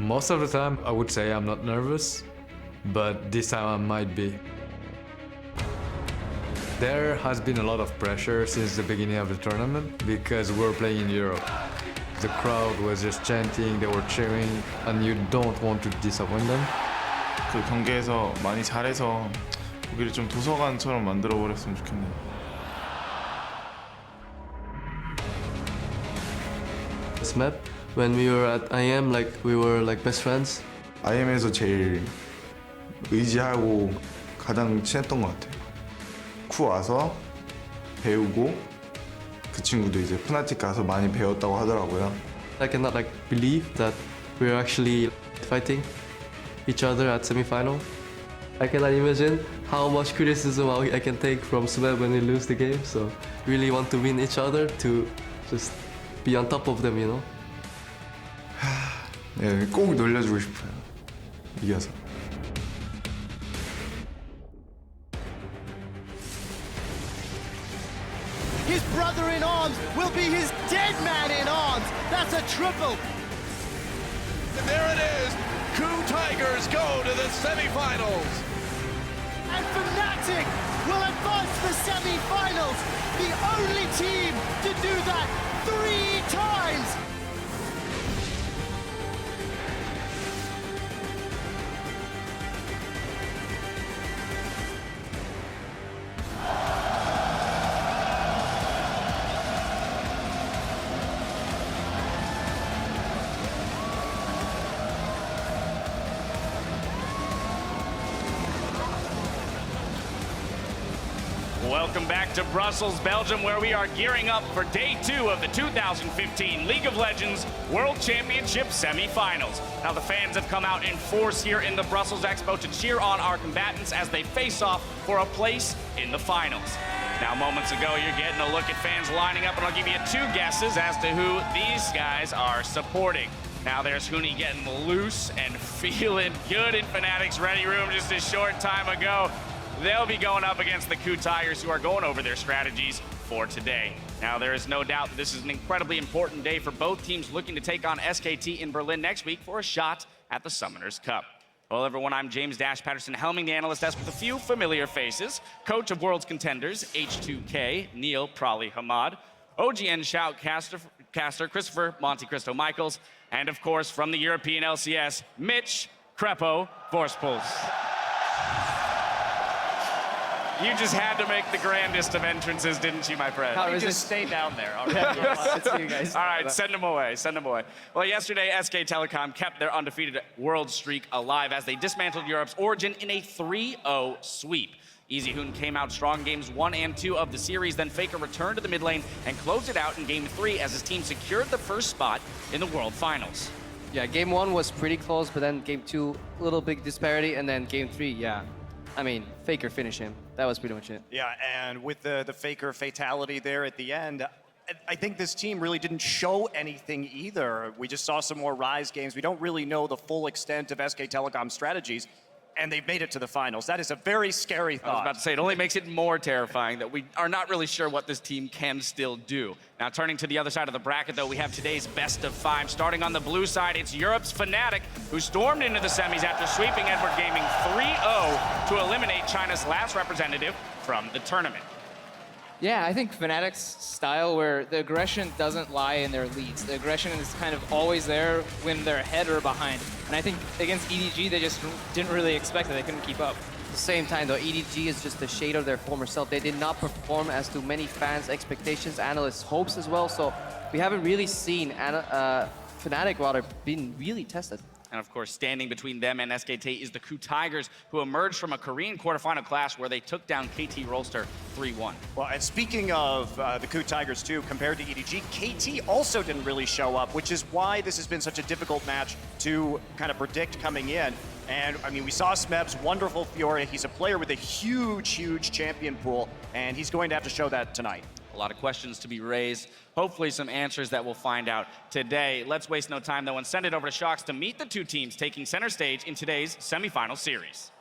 Most of the time, I would say I'm not nervous, but this time I might be. There has been a lot of pressure since the beginning of the tournament because we're playing in Europe. The crowd was just chanting, they were cheering, and you don't want to disappoint them. 그 경기에서 많이 잘해서 거기를 좀 도서관처럼 만들어 버렸으면 좋겠네요. This map, when we were at IM, we were best friends. IM에서 제일 의지하고 가장 친했던 것 같아요. 쿠 와서 배우고 그 친구도 이제 푸나틱 가서 많이 배웠다고 하더라고요. I cannot believe that we're actually fighting each other at semifinal. I cannot imagine how much criticism I can take from Smeb when we lose the game. So really want to win each other to just be on top of them, you know. 네, 꼭 놀려주고 싶어요. 이겨서. His brother in arms will be his dead man in arms. That's a triple. And there it is. KOO Tigers go to the semifinals. And Fnatic will advance to the semifinals. The only team to do that 3 times. Welcome back to Brussels, Belgium, where we are gearing up for day 2 of the 2015 League of Legends World Championship semifinals. Now the fans have come out in force here in the Brussels Expo to cheer on our combatants as they face off for a place in the finals. Now moments ago, you're getting a look at fans lining up, and I'll give you 2 guesses as to who these guys are supporting. Now there's Huni getting loose and feeling good in Fnatic's ready room just a short time ago. They'll be going up against the KOO Tigers, who are going over their strategies for today. Now, there is no doubt that this is an incredibly important day for both teams looking to take on SKT in Berlin next week for a shot at the Summoners Cup. Well, everyone, I'm James Dash Patterson, helming the analyst desk with a few familiar faces. Coach of World's Contenders, H2K, Neil Prali Hamad, OGN Shoutcaster, Christopher Monte Cristo Michaels, and of course, from the European LCS, Mitch Crepo Vorspals. You just had to make the grandest of entrances, didn't you, my friend? You just stay down there. All right, let's see you guys. All right, send them away, send them away. Well, yesterday, SK Telecom kept their undefeated world streak alive as they dismantled Europe's Origin in a 3-0 sweep. Easy Hoon came out strong games 1 and 2 of the series, then Faker returned to the mid lane and closed it out in game 3 as his team secured the first spot in the World Finals. Yeah, game 1 was pretty close, but then game 2, a little big disparity, and then game 3, yeah. I mean, Faker finished him. That was pretty much it. Yeah, and with the Faker fatality there at the end, I think this team really didn't show anything either. We just saw some more Rise games. We don't really know the full extent of SK Telecom's strategies, and they've made it to the finals. That is a very scary thought. I was about to say, it only makes it more terrifying that we are not really sure what this team can still do. Now, turning to the other side of the bracket, though, we have today's best of 5. Starting on the blue side, it's Europe's Fnatic, who stormed into the semis after sweeping Edward Gaming 3-0 to eliminate China's last representative from the tournament. Yeah, I think Fnatic's style where the aggression doesn't lie in their leads. The aggression is kind of always there when they're ahead or behind. And I think against EDG, they just didn't really expect it. They couldn't keep up. At the same time, though, EDG is just a shade of their former self. They did not perform as to many fans' expectations, analysts' hopes as well. So we haven't really seen Fnatic rather being really tested. And of course, standing between them and SKT is the KOO Tigers, who emerged from a Korean quarterfinal clash where they took down KT Rolster 3-1. Well, and speaking of the KOO Tigers too, compared to EDG, KT also didn't really show up, which is why this has been such a difficult match to kind of predict coming in. And I mean, we saw Smeb's wonderful Fiora. He's a player with a huge, huge champion pool, and he's going to have to show that tonight. A lot of questions to be raised. Hopefully some answers that we'll find out today. Let's waste no time, though, and send it over to Shox to meet the 2 teams taking center stage in today's semifinal series.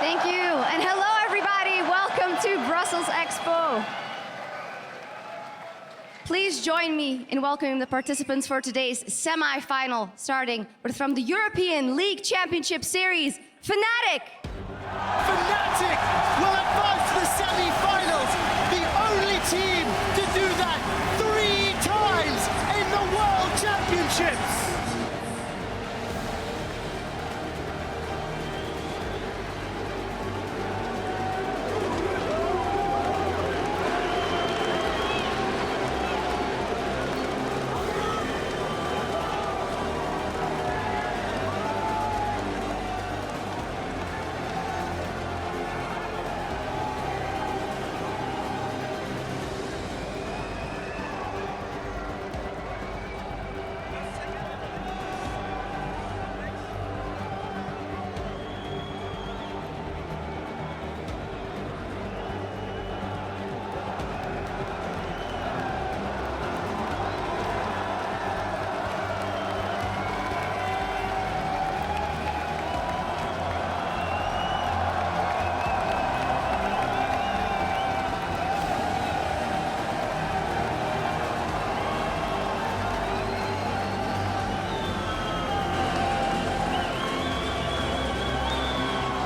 Thank you, and hello, everybody. Welcome to Brussels Expo. Please join me in welcoming the participants for today's semi-final, starting with from the European League Championship Series, Fnatic. Fnatic will advance to the semi-finals, the only team to do that 3 times in the World Championships.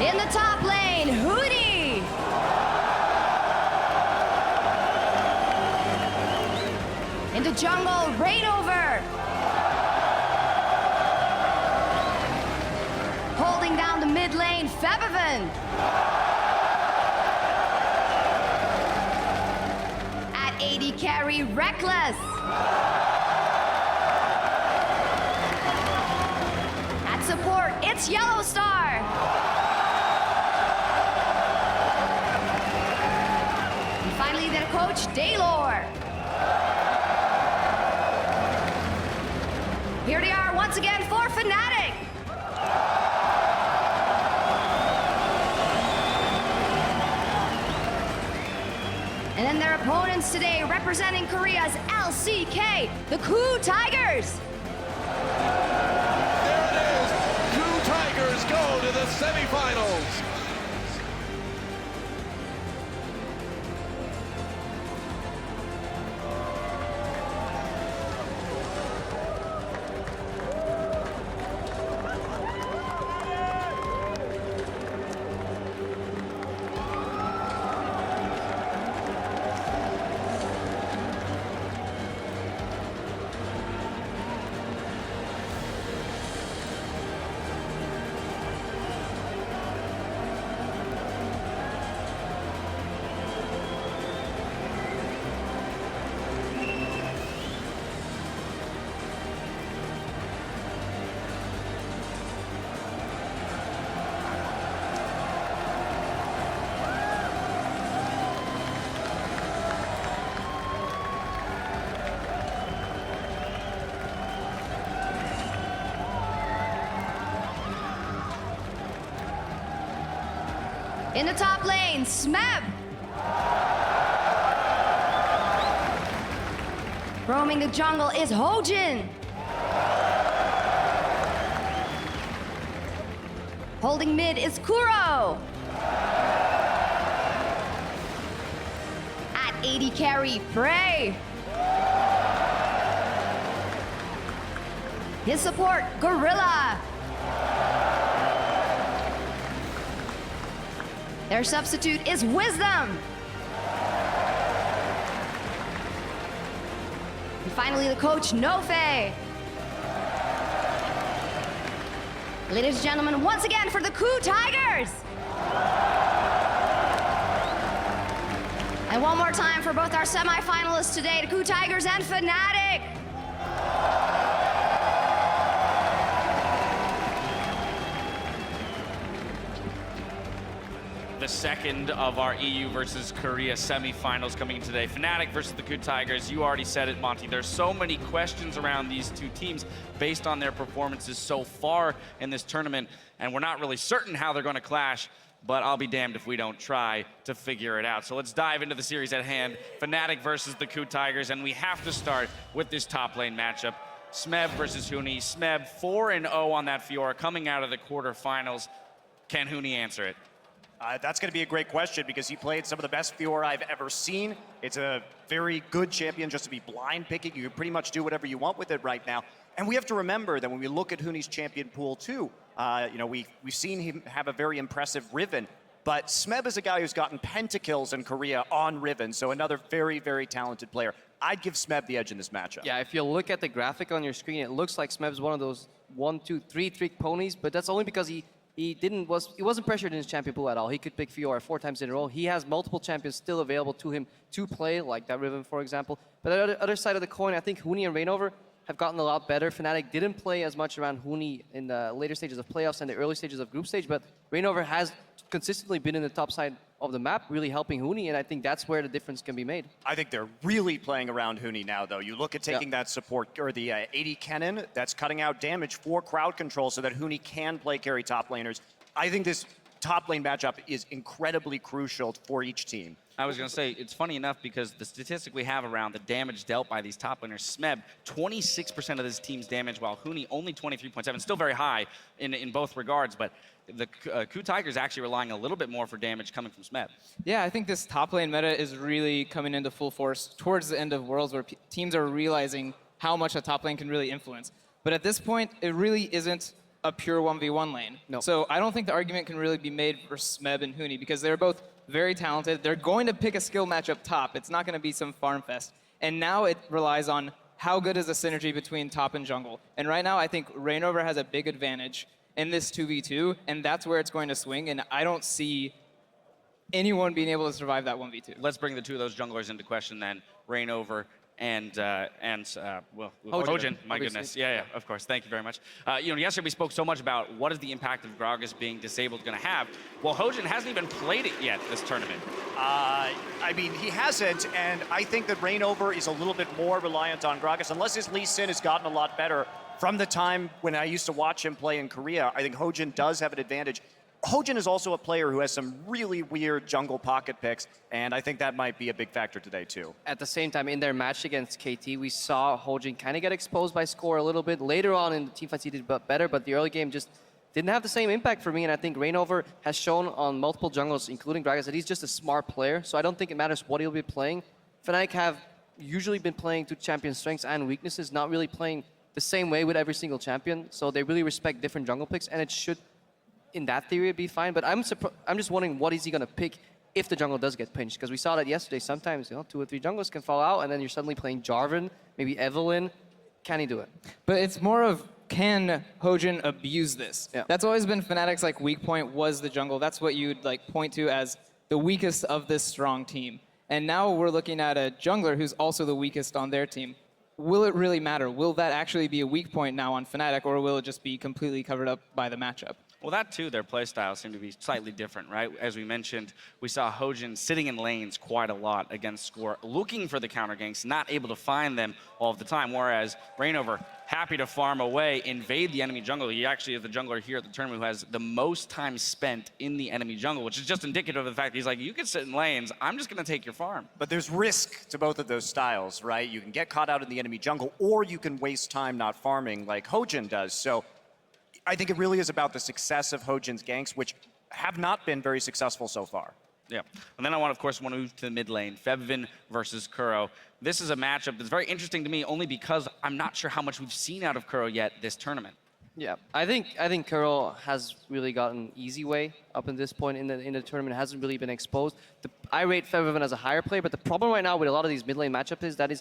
In the top lane, Hootie. In the jungle, Rainover. Holding down the mid lane, Febiven. At AD carry, Reckless. At support, it's Yellow Star. Finally, their coach, Daylor. Here they are once again for Fnatic. And then their opponents today, representing Korea's LCK, the KOO Tigers. There it is. KOO Tigers go to the semifinals. In the top lane, Smeb. Roaming the jungle is Hojin. Holding mid is Kuro. At AD carry, Prey. His support, Gorilla. Their substitute is Wisdom. And finally, the coach, Nofe. Ladies and gentlemen, once again for the KOO Tigers. And one more time for both our semifinalists today, the KOO Tigers and Fnatic. The second of our EU versus Korea semifinals coming in today. Fnatic versus the KOO Tigers. You already said it, Monty. There's so many questions around these two teams based on their performances so far in this tournament, and we're not really certain how they're going to clash, but I'll be damned if we don't try to figure it out. So let's dive into the series at hand. Fnatic versus the KOO Tigers, and we have to start with this top lane matchup. Smeb versus Huni. Smeb 4-0 on that Fiora coming out of the quarterfinals. Can Huni answer it? That's going to be a great question because he played some of the best Fiora I've ever seen. It's a very good champion just to be blind picking. You can pretty much do whatever you want with it right now. And we have to remember that when we look at Huni's champion pool too, we've seen him have a very impressive Riven. But Smeb is a guy who's gotten pentakills in Korea on Riven, so another very, very talented player. I'd give Smeb the edge in this matchup. Yeah, if you look at the graphic on your screen, it looks like Smeb's one of those 1, 2, 3 trick ponies, but that's only because he wasn't pressured in his champion pool at all. He could pick Fiora 4 times in a row. He has multiple champions still available to him to play, like that Riven, for example. But on the other side of the coin, I think Huni and Reignover have gotten a lot better. Fnatic didn't play as much around Huni in the later stages of playoffs and the early stages of group stage, but Reignover has consistently been in the top side of the map, really helping Huni, and I think that's where the difference can be made. I think they're really playing around Huni now, though. You look at taking that support, or the 80 cannon, that's cutting out damage for crowd control so that Huni can play carry top laners. I think this top lane matchup is incredibly crucial for each team. I was going to say, it's funny enough because the statistic we have around the damage dealt by these top laners, Smeb, 26% of this team's damage, while Huni only 23.7, still very high in both regards, but the KOO Tigers actually relying a little bit more for damage coming from Smeb. Yeah, I think this top lane meta is really coming into full force towards the end of Worlds where teams are realizing how much a top lane can really influence. But at this point, it really isn't a pure 1v1 lane. No. So I don't think the argument can really be made for Smeb and Huni because they're both very talented. They're going to pick a skill match up top. It's not going to be some farm fest. And now it relies on how good is the synergy between top and jungle. And right now I think Reignover has a big advantage in this 2v2, and that's where it's going to swing, and I don't see anyone being able to survive that 1v2. Let's bring the two of those junglers into question then, Reignover and Hojin, my goodness. Yeah, of course. Thank you very much. Yesterday we spoke so much about what is the impact of Gragas being disabled going to have. Well, Hojin hasn't even played it yet this tournament. I mean, he hasn't, and I think that Reignover is a little bit more reliant on Gragas, unless his Lee Sin has gotten a lot better. From the time when I used to watch him play in Korea, I think Hojin does have an advantage. Hojin is also a player who has some really weird jungle pocket picks, and I think that might be a big factor today, too. At the same time, in their match against KT, we saw Hojin kind of get exposed by score a little bit. Later on in the teamfights, he did better, but the early game just didn't have the same impact for me, and I think Reignover has shown on multiple jungles, including Gragas, that he's just a smart player, so I don't think it matters what he'll be playing. Fnatic have usually been playing to champion strengths and weaknesses, not really playing the same way with every single champion, so they really respect different jungle picks, and it should, in that theory, be fine. But I'm just wondering what is he gonna pick if the jungle does get pinched, because we saw that yesterday. Sometimes 2 or 3 jungles can fall out, and then you're suddenly playing Jarvan, maybe Evelynn. Can he do it? But it's more of, can Hojin abuse this? Yeah. That's always been Fnatic's weak point was the jungle. That's what you'd point to as the weakest of this strong team. And now we're looking at a jungler who's also the weakest on their team. Will it really matter? Will that actually be a weak point now on Fnatic, or will it just be completely covered up by the matchup? Well, that too, their playstyles seem to be slightly different, right? As we mentioned, we saw Hojin sitting in lanes quite a lot against Score, looking for the counter ganks, not able to find them all of the time, whereas Reignover, happy to farm away, invade the enemy jungle. He actually is the jungler here at the tournament who has the most time spent in the enemy jungle, which is just indicative of the fact that he's like, you can sit in lanes, I'm just gonna take your farm. But there's risk to both of those styles, right? You can get caught out in the enemy jungle, or you can waste time not farming like Hojin does. So I think it really is about the success of Hojin's ganks, which have not been very successful so far. Yeah, and then I want to move to the mid lane, Fevvin versus KOO. This is a matchup that's very interesting to me only because I'm not sure how much we've seen out of KOO yet this tournament. Yeah, I think KOO has really gotten easy way up in this point in the tournament. Hasn't really been exposed. I rate Fevvin as a higher player, but the problem right now with a lot of these mid lane matchups is that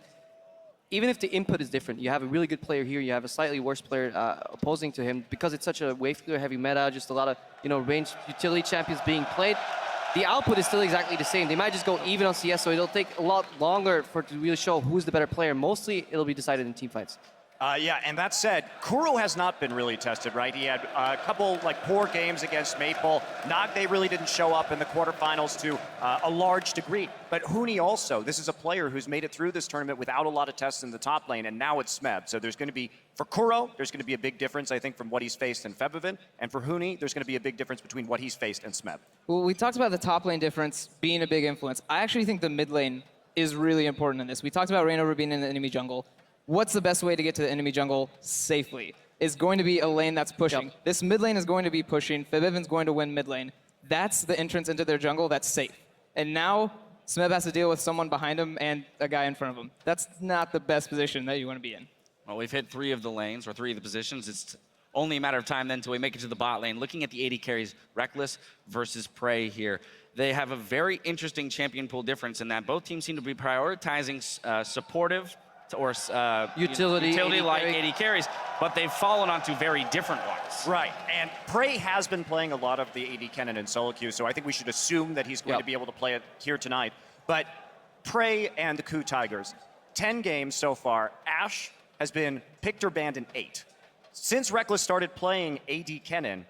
even if the input is different, you have a really good player here, you have a slightly worse player opposing to him, because it's such a wave clear heavy meta, just a lot of ranged utility champions being played. The output is still exactly the same. They might just go even on CS, so it'll take a lot longer for it to really show who's the better player. Mostly, it'll be decided in teamfights. Yeah, and that said, KOO has not been really tested, right? He had a couple poor games against Maple. Nagde really didn't show up in the quarterfinals to a large degree. But Huni also, this is a player who's made it through this tournament without a lot of tests in the top lane, and now it's Smeb. So there's going to be, for KOO, there's going to be a big difference, I think, from what he's faced in Fevvin. And for Huni, there's going to be a big difference between what he's faced and Smeb. Well, we talked about the top lane difference being a big influence. I actually think the mid lane is really important in this. We talked about Reignover being in the enemy jungle. What's the best way to get to the enemy jungle safely? Is going to be a lane that's pushing. Yep. This mid lane is going to be pushing. Fevvin's going to win mid lane. that's the entrance into their jungle that's safe. And now Smeb has to deal with someone behind him and a guy in front of him. That's not the best position that you want to be in. Well, we've hit 3 of the lanes, or 3 of the positions. It's only a matter of time then until we make it to the bot lane. Looking at the AD carries, Reckless versus Prey here. They have a very interesting champion pool difference in that both teams seem to be prioritizing supportive or utility like AD carries, but they've fallen onto very different ones. Right, and Prey has been playing a lot of the AD Kennen in solo queue, so I think we should assume that he's going to be able to play it here tonight. But Prey and the KOO Tigers, 10 games so far. Ashe has been picked or banned in 8. Since Reckless started playing AD Kennen,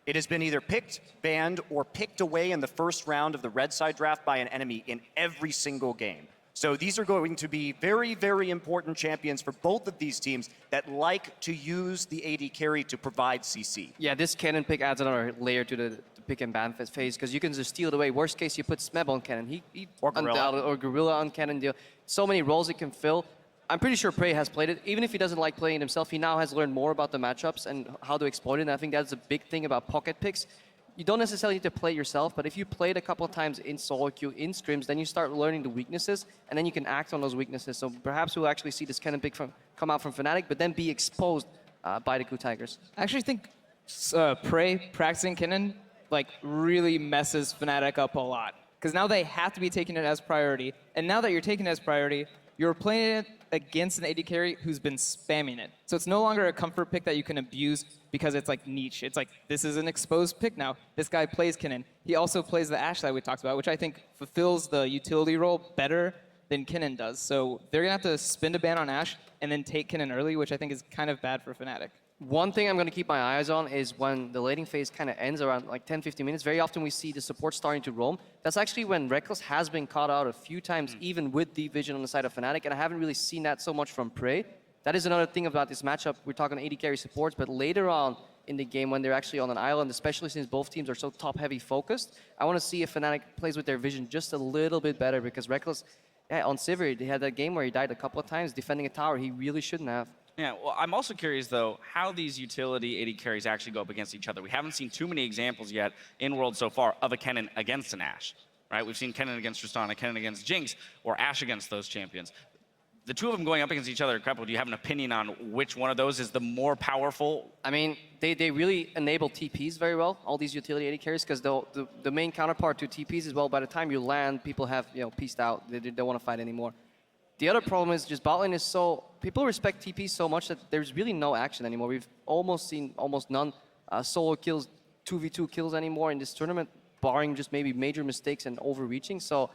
it has been either picked, banned, or picked away in the first round of the red side draft by an enemy in every single game. So these are going to be very, very important champions for both of these teams that like to use the AD carry to provide CC. Yeah, this Cannon pick adds another layer to the pick and ban phase because you can just steal it away. Worst case, you put Smeb on Cannon. Or Gorilla. Or Gorilla on Cannon deal. So many roles it can fill. I'm pretty sure Prey has played it. Even if he doesn't like playing it himself, he now has learned more about the matchups and how to exploit it. And I think that's a big thing about pocket picks. You don't necessarily need to play yourself, but if you play it a couple of times in solo queue, in scrims, then you start learning the weaknesses, and then you can act on those weaknesses. So perhaps we'll actually see this Cannon pick come out from Fnatic, but then be exposed by the KOO Tigers. I actually think Prey practicing Kennen like really messes Fnatic up a lot. Because now they have to be taking it as priority, and now that you're taking it as priority, you're playing it against an AD carry who's been spamming it. So it's no longer a comfort pick that you can abuse because it's like niche. It's like, this is an exposed pick now. This guy plays Kennen. He also plays the Ashe that we talked about, which I think fulfills the utility role better than Kennen does. So they're gonna have to spend a ban on Ashe and then take Kennen early, which I think is kind of bad for Fnatic. One thing I'm going to keep my eyes on is when the laning phase kind of ends around like 10-15 minutes, very often we see the support starting to roam. That's actually when Reckless has been caught out a few times, even with deep vision on the side of Fnatic, and I haven't really seen that so much from Prey. That is another thing about this matchup. We're talking AD carry supports, but later on in the game when they're actually on an island, especially since both teams are so top-heavy focused, I want to see if Fnatic plays with their vision just a little bit better because Reckless, on Sivir, he had that game where he died a couple of times defending a tower he really shouldn't have. Yeah, well, I'm also curious, though, how these utility AD carries actually go up against each other. We haven't seen too many examples yet in World so far of a Kennen against an Ashe, right? We've seen Kennen against Tristana, Kennen against Jinx, or Ashe against those champions. The two of them going up against each other, Krepo, do you have an opinion on which one of those is the more powerful? I mean, they really enable TPs very well, all these utility AD carries, because the main counterpart to TPs is, well, by the time you land, people have pieced out. They don't want to fight anymore. The other problem is just bot lane is so... People respect TP so much that there's really no action anymore. We've almost seen almost none solo kills, 2v2 kills anymore in this tournament, barring just maybe major mistakes and overreaching. So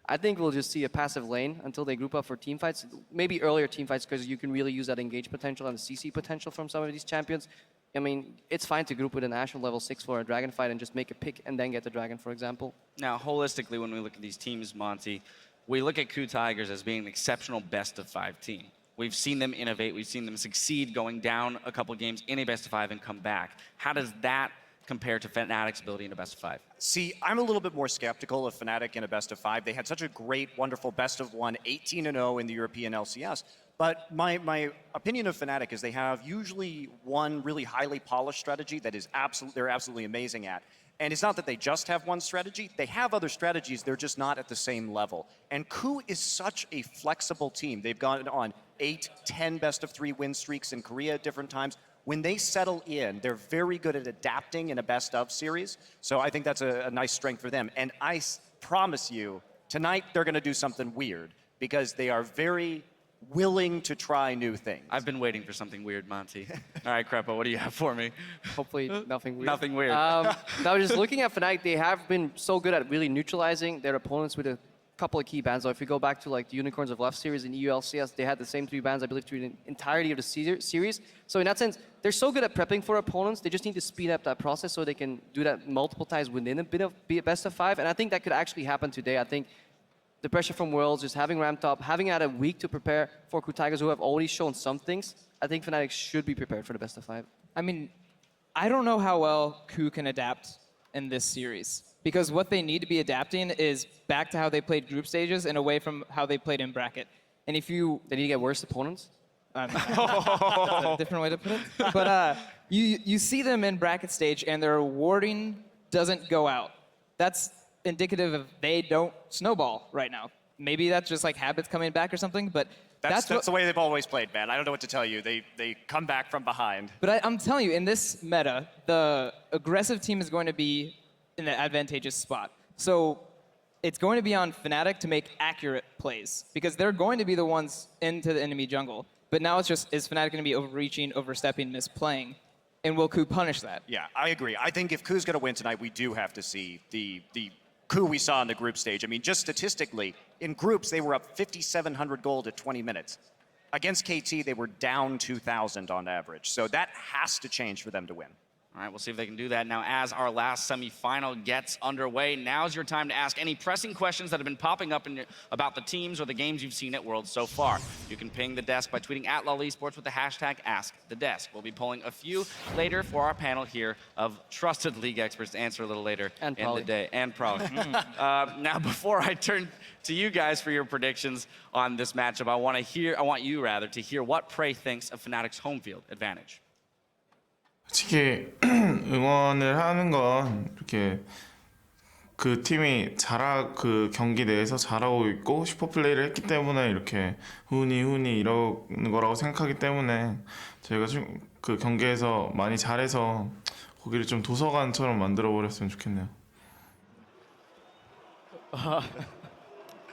I think we'll just see a passive lane until they group up for team fights. Maybe earlier team fights because you can really use that engage potential and the CC potential from some of these champions. I mean, it's fine to group with an Ashe on level 6 for a dragon fight and just make a pick and then get the dragon, for example. Now, holistically, when we look at these teams, Monty, we look at KOO Tigers as being an exceptional best-of-5 team. We've seen them innovate. We've seen them succeed going down a couple of games in a best-of-5 and come back. How does that compare to Fnatic's ability in a best-of-5? See, I'm a little bit more skeptical of Fnatic in a best-of-5. They had such a great, wonderful best-of-1, 18-0 in the European LCS. But my opinion of Fnatic is they have usually one really highly polished strategy that is they're absolutely amazing at. And it's not that they just have one strategy. They have other strategies. They're just not at the same level. And KOO is such a flexible team. They've gone on 8, 10 best-of-3 win streaks in Korea at different times. When they settle in, they're very good at adapting in a best-of series. So I think that's a nice strength for them. And I promise you, tonight they're going to do something weird because they are very willing to try new things. I've been waiting for something weird, Monty. All right, Krepo, what do you have for me? Hopefully nothing weird. Nothing weird. Now, just looking at Fnatic, they have been so good at really neutralizing their opponents with a couple of key bans. So if you go back to like the Unicorns of Left series in EU LCS, they had the same 3 bans, I believe, through the entirety of the series. So in that sense, they're so good at prepping for opponents. They just need to speed up that process so they can do that multiple times within a bit of best-of-5. And I think that could actually happen today. I think the pressure from Worlds, just having ramped up, having had a week to prepare for KOO Tigers who have already shown some things, I think Fnatic should be prepared for the best-of-5. I mean, I don't know how well KOO can adapt in this series. Because what they need to be adapting is back to how they played group stages and away from how they played in bracket. And if you... They need to get worse opponents? That's a different way to put it. But you see them in bracket stage and they're warding doesn't go out, that's indicative of they don't snowball right now. Maybe that's just like habits coming back or something, but That's the way they've always played, man. I don't know what to tell you. They come back from behind. But I'm telling you, in this meta, the aggressive team is going to be in the advantageous spot. So it's going to be on Fnatic to make accurate plays because they're going to be the ones into the enemy jungle. But now it's just, is Fnatic going to be overreaching, overstepping, misplaying? And will KOO punish that? Yeah, I agree. I think if KOO's going to win tonight, we do have to see the KOO we saw in the group stage. I mean, just statistically, in groups, they were up 5,700 gold at 20 minutes. Against KT, they were down 2,000 on average. So that has to change for them to win. All right, we'll see if they can do that. Now, as our last semifinal gets underway, now's your time to ask any pressing questions that have been popping up about the teams or the games you've seen at Worlds so far. You can ping the desk by tweeting at LOL Esports with the hashtag AskTheDesk. We'll be pulling a few later for our panel here of trusted league experts to answer a little later in the day. And probably. Now, before I turn to you guys for your predictions on this matchup, I want you to hear what Prey thinks of Fnatic's home field advantage. 솔직히 응원을 하는 건 이렇게 그 팀이 그 경기 내에서 잘하고 있고 슈퍼플레이를 했기 때문에 이렇게 훈이 이러는 거라고 생각하기 때문에 저희가 그 경기에서 많이 잘해서 거기를 좀 도서관처럼 만들어 버렸으면 좋겠네요.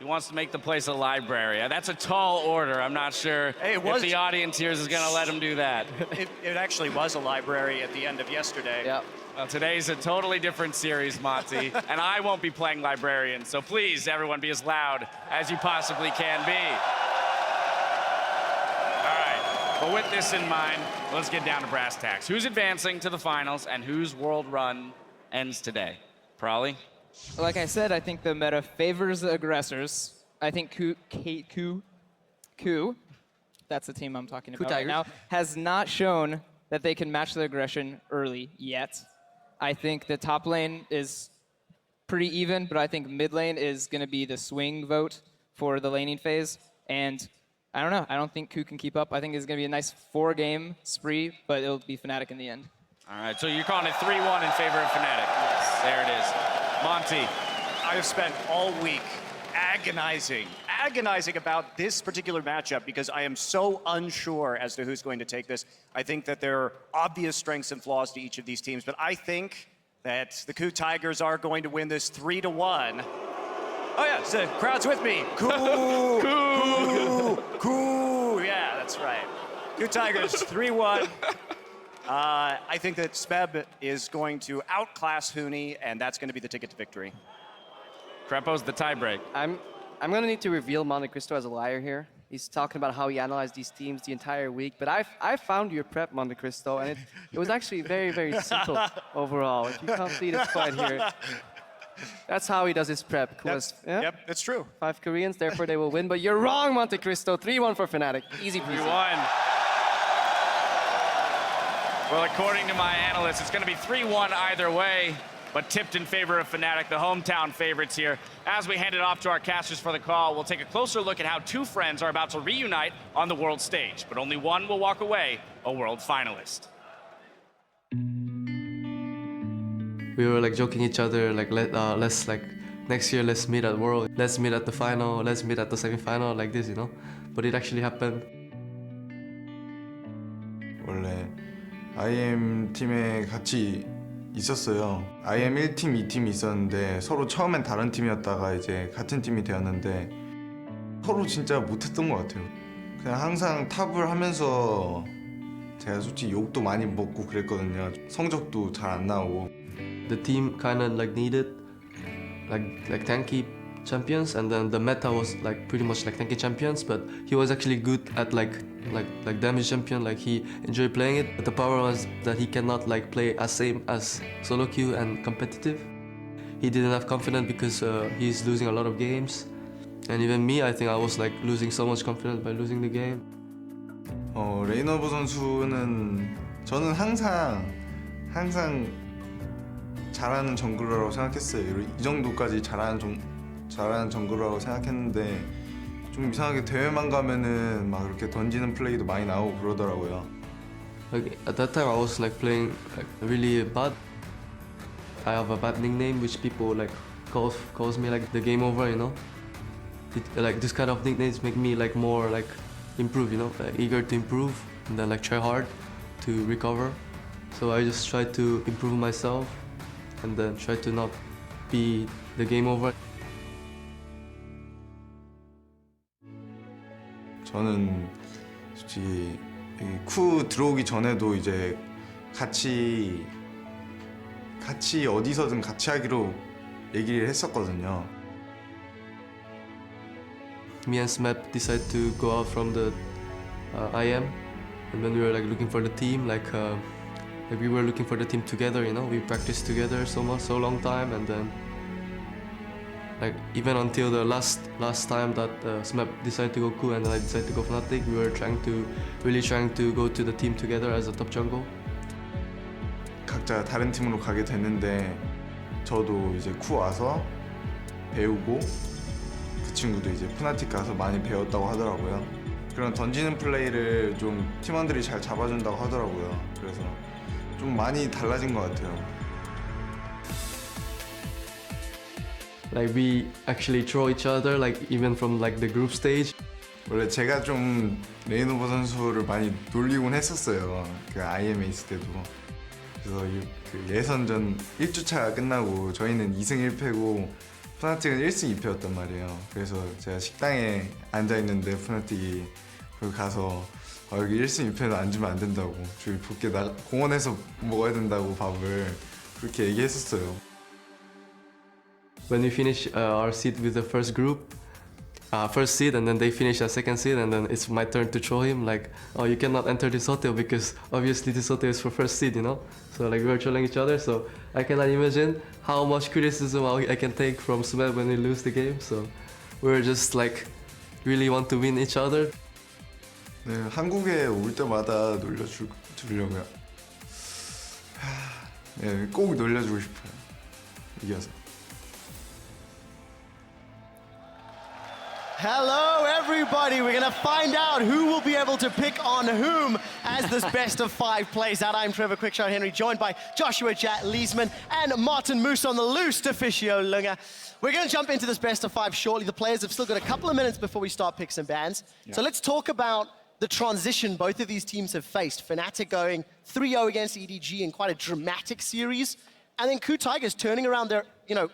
He wants to make the place a library. That's a tall order. I'm not sure if the audience here is going to let him do that. It actually was a library at the end of yesterday. Yep. Well, today's a totally different series, Monty, and I won't be playing librarian, so please, everyone, be as loud as you possibly can be. All right, but with this in mind, let's get down to brass tacks. Who's advancing to the finals and whose world run ends today? Probably? Like I said, I think the meta favors the aggressors. I think KOO, that's the team I'm talking about right now, has not shown that they can match the aggression early yet. I think the top lane is pretty even, but I think mid lane is going to be the swing vote for the laning phase. And I don't know. I don't think KOO can keep up. I think it's going to be a nice 4-game spree, but it'll be Fnatic in the end. All right, so you're calling it 3-1 in favor of Fnatic. Yes. There it is. Monty. I have spent all week agonizing about this particular matchup because I am so unsure as to who's going to take this. I think that there are obvious strengths and flaws to each of these teams, but I think that the KOO Tigers are going to win this 3-1. Oh yeah, so crowd's with me. KOO, KOO. Yeah, that's right. KOO Tigers 3-1. I think that Smeb is going to outclass Huni, and that's going to be the ticket to victory. Crepo's the tiebreak. I'm going to need to reveal Monte Cristo as a liar here. He's talking about how he analyzed these teams the entire week, but I found your prep, Monte Cristo, and it was actually very, very simple overall. If you can't see this quite here, that's how he does his prep. Yep, that's true. 5 Koreans, therefore they will win, but you're wrong, Monte Cristo. 3-1 for Fnatic. Easy peasy. 3-1. Well, according to my analysts, it's going to be 3-1 either way, but tipped in favor of Fnatic, the hometown favorites here. As we hand it off to our casters for the call, we'll take a closer look at how two friends are about to reunite on the world stage, but only one will walk away a world finalist. We were like joking each other, like let's like next year let's meet at World, let's meet at the final, let's meet at the semifinal, like this, you know. But it actually happened. 원래 IM 팀에 같이 있었어요. IM 1팀, 2팀이 있었는데 서로 처음엔 다른 팀이었다가 이제 같은 팀이 되었는데 서로 진짜 못했던 것 같아요. 그냥 항상 탑을 하면서 제가 솔직히 욕도 많이 먹고 그랬거든요. 성적도 잘 안 나오고. The team kind of like needed like tanky champions, and then the meta was like pretty much like tanky champions, but he was actually good at like damage champion, like he enjoyed playing it, but the power was that he cannot like play as same as solo queue and competitive. He didn't have confidence because he's losing a lot of games, and even me, I think I was like losing so much confidence by losing the game. 레이너브 선수는 저는 항상 잘하는 정글러라고 생각했어요. 이 정도까지 잘하는 정글러라고 생각했는데 좀 이상하게 대회만 가면은 막 이렇게 던지는 플레이도 많이 나오고 그러더라고요. Like at that time I was like playing like really bad. I have a bad nickname which people like calls me like the game over, you know. Like this kind of nicknames make me like more like improve, you know, like eager to improve and then like try hard to recover. So I just try to improve myself and then try to not be the game over. 저는 솔직히 이 들어오기 전에도 이제 같이 어디서든 같이 하기로 얘기를 했었거든요. Me and Smep decided to go out from the IM, and when we were like looking for the team, like we were looking for the team together, you know. We practiced together so long time, and then like even until the last time that Smep decided to go KOO and then I decided to go Fnatic, we were really trying to go to the team together as a top jungle. 각자 다른 팀으로 가게 됐는데 저도 이제 KOO 와서 배우고 그 친구도 이제 푸나틱 가서 많이 배웠다고 하더라고요. 그런 던지는 플레이를 좀 팀원들이 잘 잡아준다고 하더라고요. 그래서 좀 많이 달라진 것 같아요. Like we actually throw each other, like even from like the group stage. 원래 제가 좀 레이노버 선수를 많이 놀리곤 했었어요. 그 IM에 있을 때도. 그래서 그 예선전 1주차가 끝나고 저희는 2승 1패고 푸나틱은 1승 2패였단 말이에요. 그래서 제가 식당에 앉아있는데 푸나틱이 거기 가서 여기 1승 2패는 앉으면 안 된다고 저희 밖에 공원에서 먹어야 된다고 밥을 그렇게 얘기했었어요. When we finish our seed with the first group, first seed, and then they finish a second seed, and then it's my turn to throw him like, oh, you cannot enter this hotel because obviously this hotel is for first seed, you know. So like we were trolling each other. So I cannot imagine how much criticism I can take from Smep when we lose the game. So we were just like really want to win each other. 네, 한국에 올 때마다 놀려주려고요. 네, 꼭 놀려주고 싶어요. 이겨서. Hello, everybody. We're going to find out who will be able to pick on whom as this best of 5 plays out. I'm Trevor Quickshot Henry, joined by Joshua Jat Leesman and Martin Moose on the loose to Fisio Lunga. We're going to jump into this best of 5 shortly. The players have still got a couple of minutes before we start picks and bans. Yeah. So let's talk about the transition both of these teams have faced. Fnatic going 3-0 against EDG in quite a dramatic series. And then KOO Tigers turning around their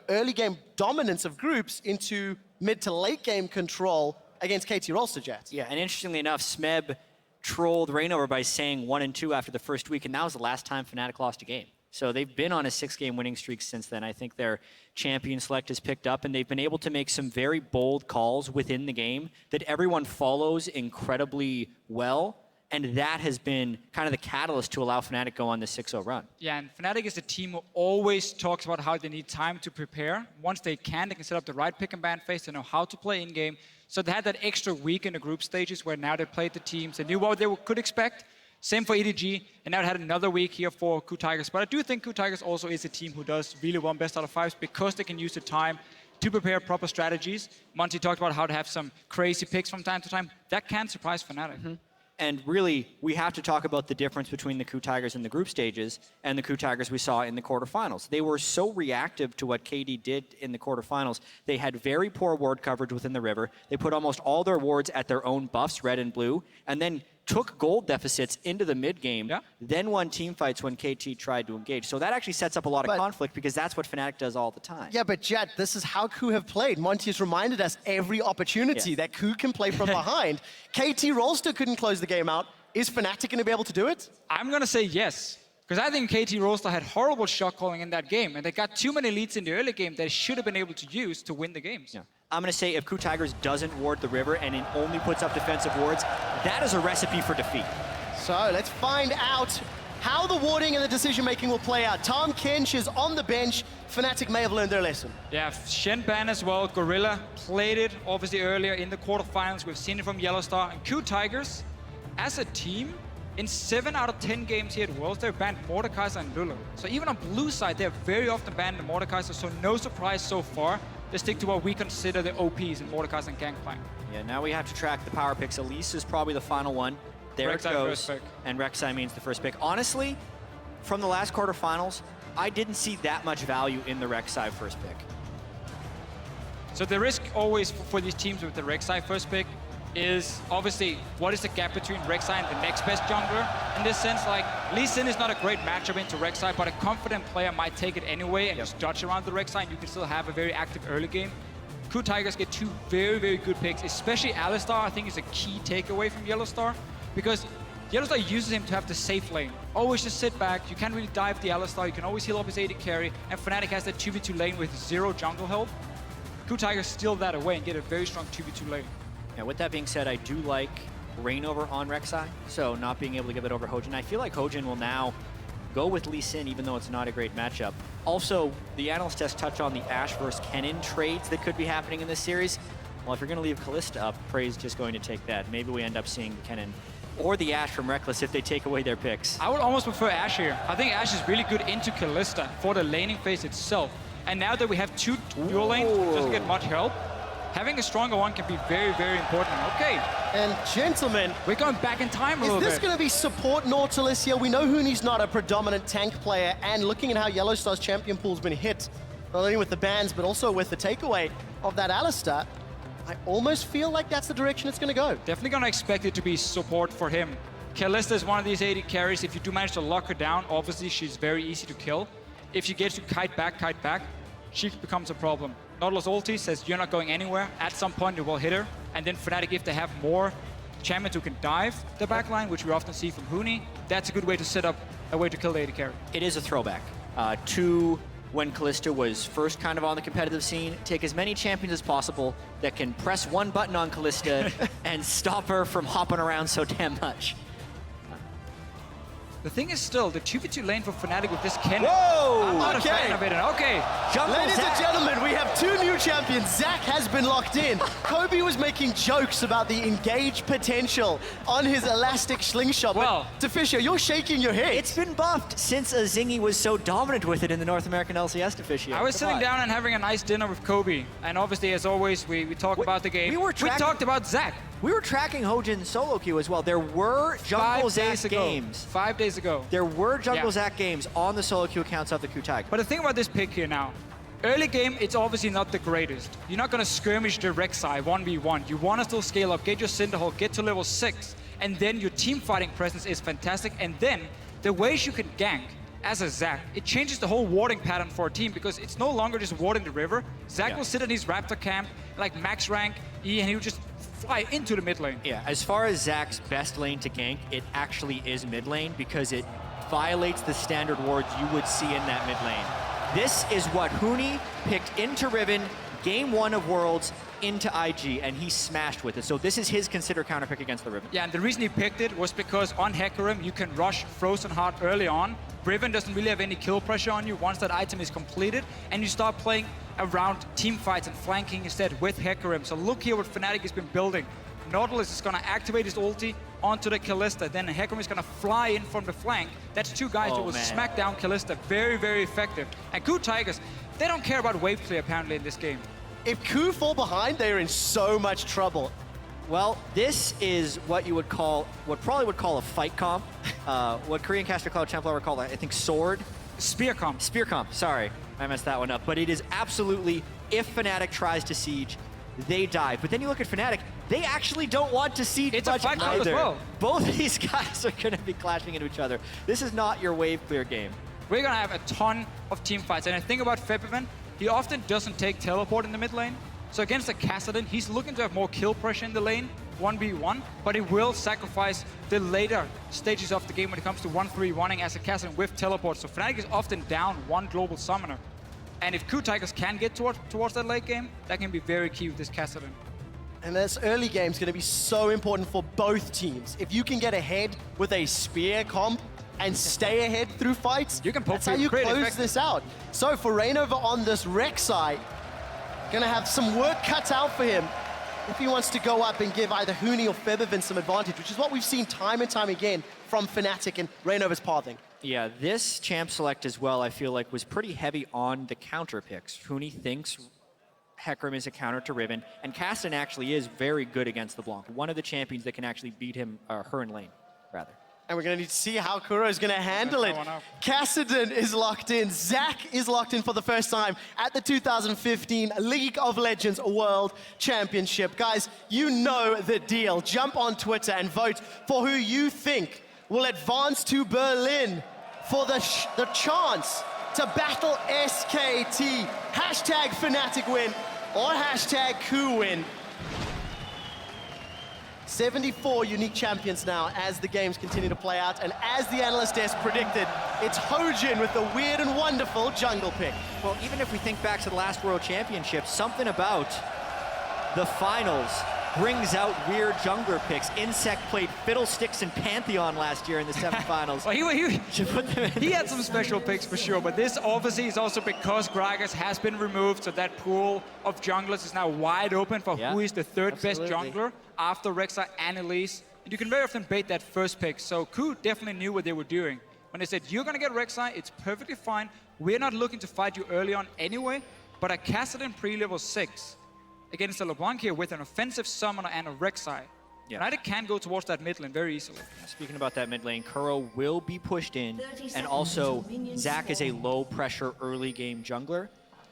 early game dominance of groups into mid to late game control against KT Rolster Jets. Yeah, and interestingly enough, Smeb trolled Reignover by saying 1-2 after the first week, and that was the last time Fnatic lost a game. So they've been on a 6-game winning streak since then. I think their champion select has picked up, and they've been able to make some very bold calls within the game that everyone follows incredibly well. And that has been kind of the catalyst to allow Fnatic go on the 6-0 run. Yeah, and Fnatic is a team who always talks about how they need time to prepare. Once they can set up the right pick and ban phase. They know how to play in-game. So they had that extra week in the group stages where now they played the teams. They knew what they could expect. Same for EDG, and now they had another week here for KOO Tigers. But I do think KOO Tigers also is a team who does really well best out of 5s because they can use the time to prepare proper strategies. Monty talked about how to have some crazy picks from time to time. That can surprise Fnatic. Mm-hmm. And really, we have to talk about the difference between the KOO Tigers in the group stages and the KOO Tigers we saw in the quarterfinals. They were so reactive to what KD did in the quarterfinals. They had very poor ward coverage within the river. They put almost all their wards at their own buffs, red and blue, and then took gold deficits into the mid game, then won team fights when KT tried to engage. So that actually sets up a lot of conflict because that's what Fnatic does all the time. Yeah, but Jet, this is how KOO have played. Monty has reminded us every opportunity that KOO can play from behind. KT Rolster couldn't close the game out. Is Fnatic going to be able to do it? I'm going to say yes. Because I think KT Rolster had horrible shot calling in that game, and they got too many leads in the early game they should have been able to use to win the games. Yeah. I'm going to say if KOO Tigers doesn't ward the river and it only puts up defensive wards, that is a recipe for defeat. So let's find out how the warding and the decision-making will play out. Tom Kinch is on the bench. Fnatic may have learned their lesson. Yeah, Shen Ban as well. Gorilla played it obviously earlier in the quarterfinals. We've seen it from Yellowstar. And KOO Tigers, as a team, in 7 out of 10 games here at Worlds, they've banned Mordekaiser and Lulu. So even on blue side, they're very often banned the Mordekaiser, so no surprise so far. They stick to what we consider the OPs in Mordekaiser and Gangplank. Yeah, now we have to track the power picks. Elise is probably the final one. There Rek'Sai it goes. first pick. And Rek'Sai means the first pick. Honestly, from the last quarterfinals, I didn't see that much value in the Rek'Sai first pick. So the risk always for these teams with the Rek'Sai first pick is obviously what is the gap between Rek'Sai and the next best jungler. In this sense, like Lee Sin is not a great matchup into Rek'Sai, but a confident player might take it anyway and just dodge around the Rek'Sai, and you can still have a very active early game. KOO Tigers get two very, very good picks, especially Alistar. I think is a key takeaway from Yellowstar, because Yellowstar uses him to have the safe lane. Always just sit back, you can't really dive the Alistar, you can always heal up his AD carry, and Fnatic has that 2v2 lane with 0 jungle help. KOO Tigers steal that away and get a very strong 2v2 lane. Yeah, with that being said, I do like Reignover on Rek'Sai, so not being able to give it over Hojin. I feel like Hojin will now go with Lee Sin, even though it's not a great matchup. Also, the analyst test touched on the Ashe versus Kennen trades that could be happening in this series. Well, if you're going to leave Kalista up, Prey's just going to take that. Maybe we end up seeing Kennen or the Ashe from Reckless if they take away their picks. I would almost prefer Ashe here. I think Ashe is really good into Kalista for the laning phase itself. And now that we have two dual lanes, doesn't get much help. Having a stronger one can be very, very important. Okay. And gentlemen, we're going back in time a little bit. Is this going to be support Nautilus here? We know Huni's not a predominant tank player, and looking at how Yellowstar's champion pool's been hit, not only with the bans, but also with the takeaway of that Alistar, I almost feel like that's the direction it's going to go. Definitely going to expect it to be support for him. Kalista is one of these AD carries. If you do manage to lock her down, obviously she's very easy to kill. If you get to kite back, she becomes a problem. Nautilus ulti says you're not going anywhere. At some point, you will hit her. And then Fnatic, if they have more champions who can dive the backline, which we often see from Huni, that's a good way to set up a way to kill the AD carry. It is a throwback to when Kalista was first kind of on the competitive scene. Take as many champions as possible that can press one button on Kalista and stop her from hopping around so damn much. The thing is still, the 2v2 lane for Fnatic with this Kennen. Whoa! I'm not a fan of it. Okay. Ladies and gentlemen, we have two new champions. Zach has been locked in. Kobe was making jokes about the engage potential on his elastic slingshot. Well, Deficio, you're shaking your head. It's been buffed since Zingy was so dominant with it in the North American LCS, Deficio. I was sitting down and having a nice dinner with Kobe. And obviously, as always, we talk about the game. We talked about Zach. We were tracking Hojin's solo queue as well. There were Jungle Zach games. 5 days ago. There were Jungle Zach games on the solo queue accounts of the KOO Tigers. But the thing about this pick here now, early game, it's obviously not the greatest. You're not going to skirmish the Rek'Sai 1v1. You want to still scale up, get your Cinderhawk, get to level 6, and then your team fighting presence is fantastic. And then the ways you can gank as a Zac, it changes the whole warding pattern for a team because it's no longer just warding the river. Zac will sit in his Raptor camp, like max rank E, and he will just fly into the mid lane. Yeah, as far as Zac's best lane to gank, it actually is mid lane because it violates the standard wards you would see in that mid lane. This is what Huni picked into Riven, game 1 of Worlds, into IG, and he smashed with it. So this is his considered counter pick against the Riven. Yeah, and the reason he picked it was because on Hecarim, you can rush Frozen Heart early on. Riven doesn't really have any kill pressure on you once that item is completed, and you start playing around team fights and flanking instead with Hecarim. So look here what Fnatic has been building. Nautilus is going to activate his ulti onto the Kalista, then Hecarim is going to fly in from the flank. That's two guys that will smack down Kalista. Very, very effective. And KOO Tigers, they don't care about wave clear apparently in this game. If KOO fall behind, they're in so much trouble. Well, this is what you would call, what probably would call a fight comp. What Korean caster Cloud Templar would call, I think, sword. Spear comp. Spear comp, sorry. I messed that one up. But it is absolutely, if Fnatic tries to siege, they die. But then you look at Fnatic, they actually don't want to siege it's much a fight comp as well. Both of these guys are going to be clashing into each other. This is not your wave clear game. We're going to have a ton of team fights. And the thing about Febiven, he often doesn't take teleport in the mid lane. So against the Kassadin, he's looking to have more kill pressure in the lane, 1v1, but he will sacrifice the later stages of the game when it comes to 1-3-1ing as a Kassadin with teleport. So Fnatic is often down one global summoner. And if KOO Tigers can get towards that late game, that can be very key with this Kassadin. And this early game is going to be so important for both teams. If you can get ahead with a spear comp and stay ahead through fights, you can that's how you close this out. So for Reignover on this Rek'Sai, gonna have some work cut out for him if he wants to go up and give either Huni or Febiven some advantage, which is what we've seen time and time again from Fnatic and Reignover's pathing. Yeah, this champ select as well, I feel like, was pretty heavy on the counter picks. Huni thinks Hecarim is a counter to Riven, and Kassadin actually is very good against LeBlanc. One of the champions that can actually beat him, her in lane, rather. And we're going to need to see how Kuro is going to handle it. Kassadin is locked in. Zach is locked in for the first time at the 2015 League of Legends World Championship. Guys, you know the deal. Jump on Twitter and vote for who you think will advance to Berlin for the chance to battle SKT. Hashtag Fnatic win or hashtag KOO win. 74 unique champions now as the games continue to play out, and as the analyst desk predicted, it's Hojin with the weird and wonderful jungle pick. Well, even if we think back to the last World Championship, something about the finals brings out weird jungler picks. Insect played Fiddlesticks and Pantheon last year in the semifinals. Well, he had some special picks for sure, but this obviously is also because Gragas has been removed, so that pool of junglers is now wide open for who is the third best jungler after Rek'Sai and Elise. And you can very often bait that first pick, so KOO definitely knew what they were doing. When they said, you're gonna get Rek'Sai, it's perfectly fine. We're not looking to fight you early on anyway, but a Kassadin pre-level 6 against a LeBlanc here with an offensive summoner and a Rek'Sai. Fnatic can go towards that mid lane very easily. Speaking about that mid lane, Kuro will be pushed in, and also Zach is a low pressure early game jungler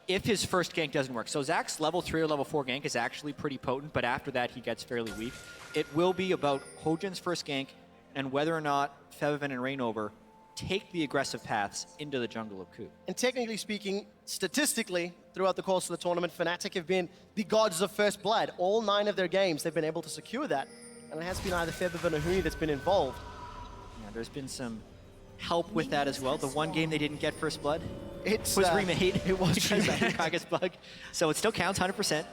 if his first gank doesn't work. So Zach's level 3 or level 4 gank is actually pretty potent, but after that he gets fairly weak. It will be about Hojin's first gank and whether or not Febiven and Reignover take the aggressive paths into the jungle of KOO. And technically speaking, statistically, throughout the course of the tournament, Fnatic have been the gods of first blood. All 9 of their games, they've been able to secure that. And it has been either Febiven or Huni that's been involved. Yeah, there's been some help with that as well. The one game they didn't get first blood was remade. It was because of the Gragas bug. So it still counts 100%.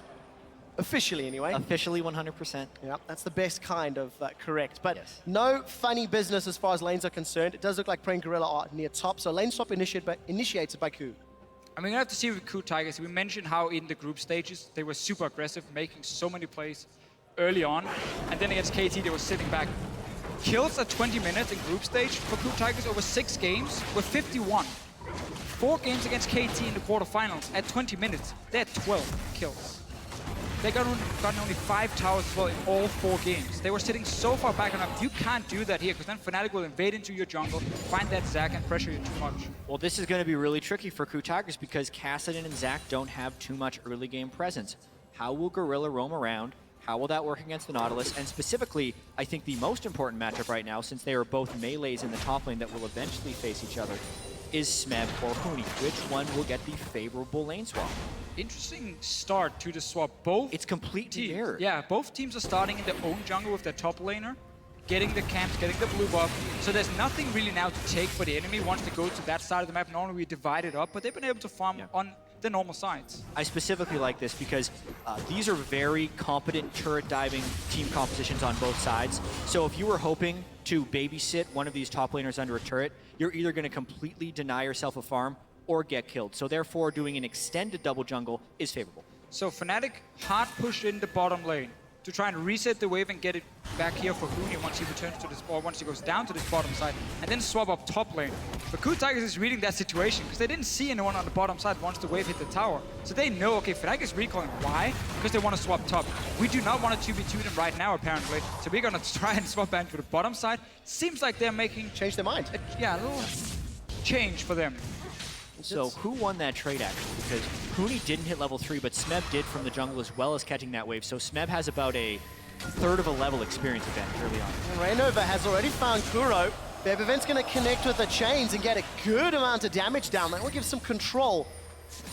Officially, anyway. Officially 100%. Yeah, that's the best kind of correct. But no funny business as far as lanes are concerned. It does look like Praying Gorilla are near top, so lane swap initiated by KOO. I mean, you have to see with KOO Tigers, we mentioned how in the group stages, they were super aggressive, making so many plays early on. And then against KT, they were sitting back. Kills at 20 minutes in group stage for KOO Tigers over 6 games were 51. 4 games against KT in the quarterfinals at 20 minutes, they had 12 kills. They gotten only 5 towers as well in all 4 games. They were sitting so far back on up. You can't do that here, because then Fnatic will invade into your jungle, find that Zac, and pressure you too much. Well, this is going to be really tricky for KOO Tigers because Kassadin and Zac don't have too much early game presence. How will Gorilla roam around? How will that work against the Nautilus? And specifically, I think the most important matchup right now, since they are both melees in the top lane that will eventually face each other, is Smeb or Huni. Which one will get the favorable lane swap? Interesting start to the swap. It's completely mirrored. Yeah, both teams are starting in their own jungle with their top laner, getting the camps, getting the blue buff. So there's nothing really now to take for the enemy once they go to that side of the map. Normally we divide it up, but they've been able to farm on the normal sides. I specifically like this because these are very competent turret diving team compositions on both sides. So if you were hoping to babysit one of these top laners under a turret, you're either going to completely deny yourself a farm or get killed. So therefore, doing an extended double jungle is favorable. So Fnatic hard pushed in the bottom lane to try and reset the wave and get it back here for Huni once he returns to this, or once he goes down to this bottom side, and then swap up top lane. But KOO Tigers is reading that situation because they didn't see anyone on the bottom side once the wave hit the tower. So they know, okay, Fnatic is recalling. Why? Because they want to swap top. We do not want to 2v2 them right now, apparently. So we're going to try and swap back to the bottom side. Seems like they're making... Change their mind. Yeah, a little change for them. So who won that trade actually? Because Huni didn't hit level 3, but Smeb did from the jungle as well as catching that wave. So Smeb has about a third of a level experience advantage early on. And Reignover has already found Kuro. Febiven's going to connect with the chains and get a good amount of damage down. That will give some control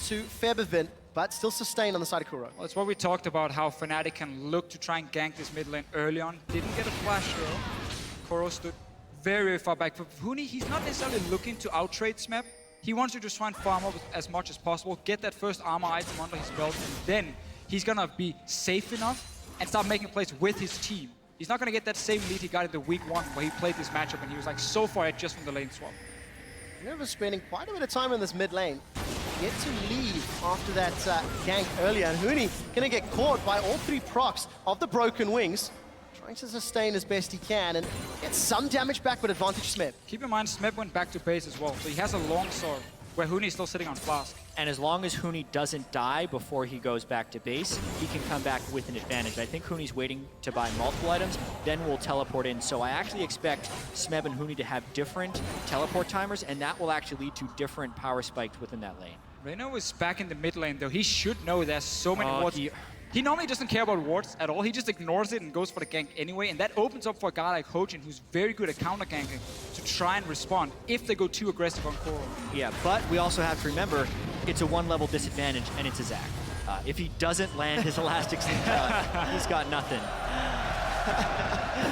to Febiven, but still sustain on the side of Kuro. Well, it's what we talked about, how Fnatic can look to try and gank this mid lane early on. Didn't get a flash though. Kuro stood very, very far back. For Huni, he's not necessarily looking to out-trade Smeb. He wants to just try and farm up as much as possible, get that first armor item under his belt, and then he's gonna be safe enough and start making plays with his team. He's not gonna get that same lead he got in the week 1 where he played this matchup and he was like so far ahead just from the lane swap. Reignover spending quite a bit of time in this mid lane. Yet to leave after that gank earlier, and Huni gonna get caught by all 3 procs of the Broken Wings. Trying to sustain as best he can and get some damage back with advantage Smeb. Keep in mind, Smeb went back to base as well, so he has a long sword. where Huni is still sitting on Flask. And as long as Huni doesn't die before he goes back to base, he can come back with an advantage. I think Huni's waiting to buy multiple items, then we'll teleport in. So I actually expect Smeb and Huni to have different teleport timers, and that will actually lead to different power spikes within that lane. Reno is back in the mid lane, though. He should know there's so many wards. He normally doesn't care about wards at all. He just ignores it and goes for the gank anyway. And that opens up for a guy like Hojin, who's very good at counter ganking, to try and respond if they go too aggressive on Coral. Yeah, but we also have to remember, it's a one-level disadvantage, and it's a Zac. If he doesn't land his elastic slingshot, he's got nothing.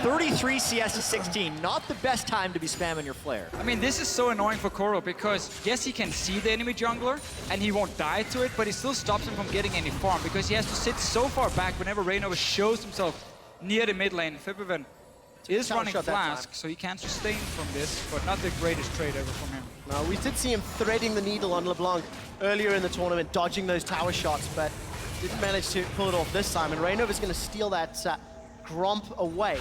33 CS to 16, not the best time to be spamming your flare. I mean, this is so annoying for Koro because, yes, he can see the enemy jungler and he won't die to it, but it still stops him from getting any farm because he has to sit so far back whenever Reignover shows himself near the mid lane. Fibivan is running Flask, so he can sustain from this, but not the greatest trade ever from him. No, we did see him threading the needle on LeBlanc earlier in the tournament, dodging those tower shots, but didn't manage to pull it off this time, and Reignover's going to steal that Gromp away.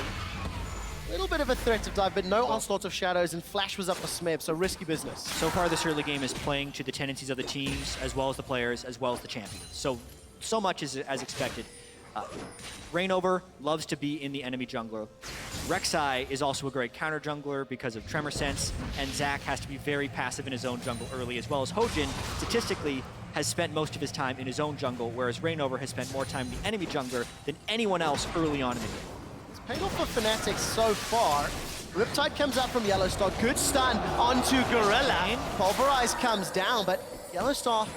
A little bit of a threat to dive, but no onslaught of shadows, and Flash was up for Smeb, so risky business. So far this early game is playing to the tendencies of the teams, as well as the players, as well as the champions. So much is as expected. Reignover loves to be in the enemy jungler. Rek'Sai is also a great counter jungler because of Tremor Sense, and Zac has to be very passive in his own jungle early, as well as Hojin, statistically, has spent most of his time in his own jungle, whereas Reignover has spent more time in the enemy jungler than anyone else early on in the game. It's paid off for Fnatic so far. Riptide comes out from Yellowstar, good stun onto Gorilla. Pulverize comes down, but Yellowstar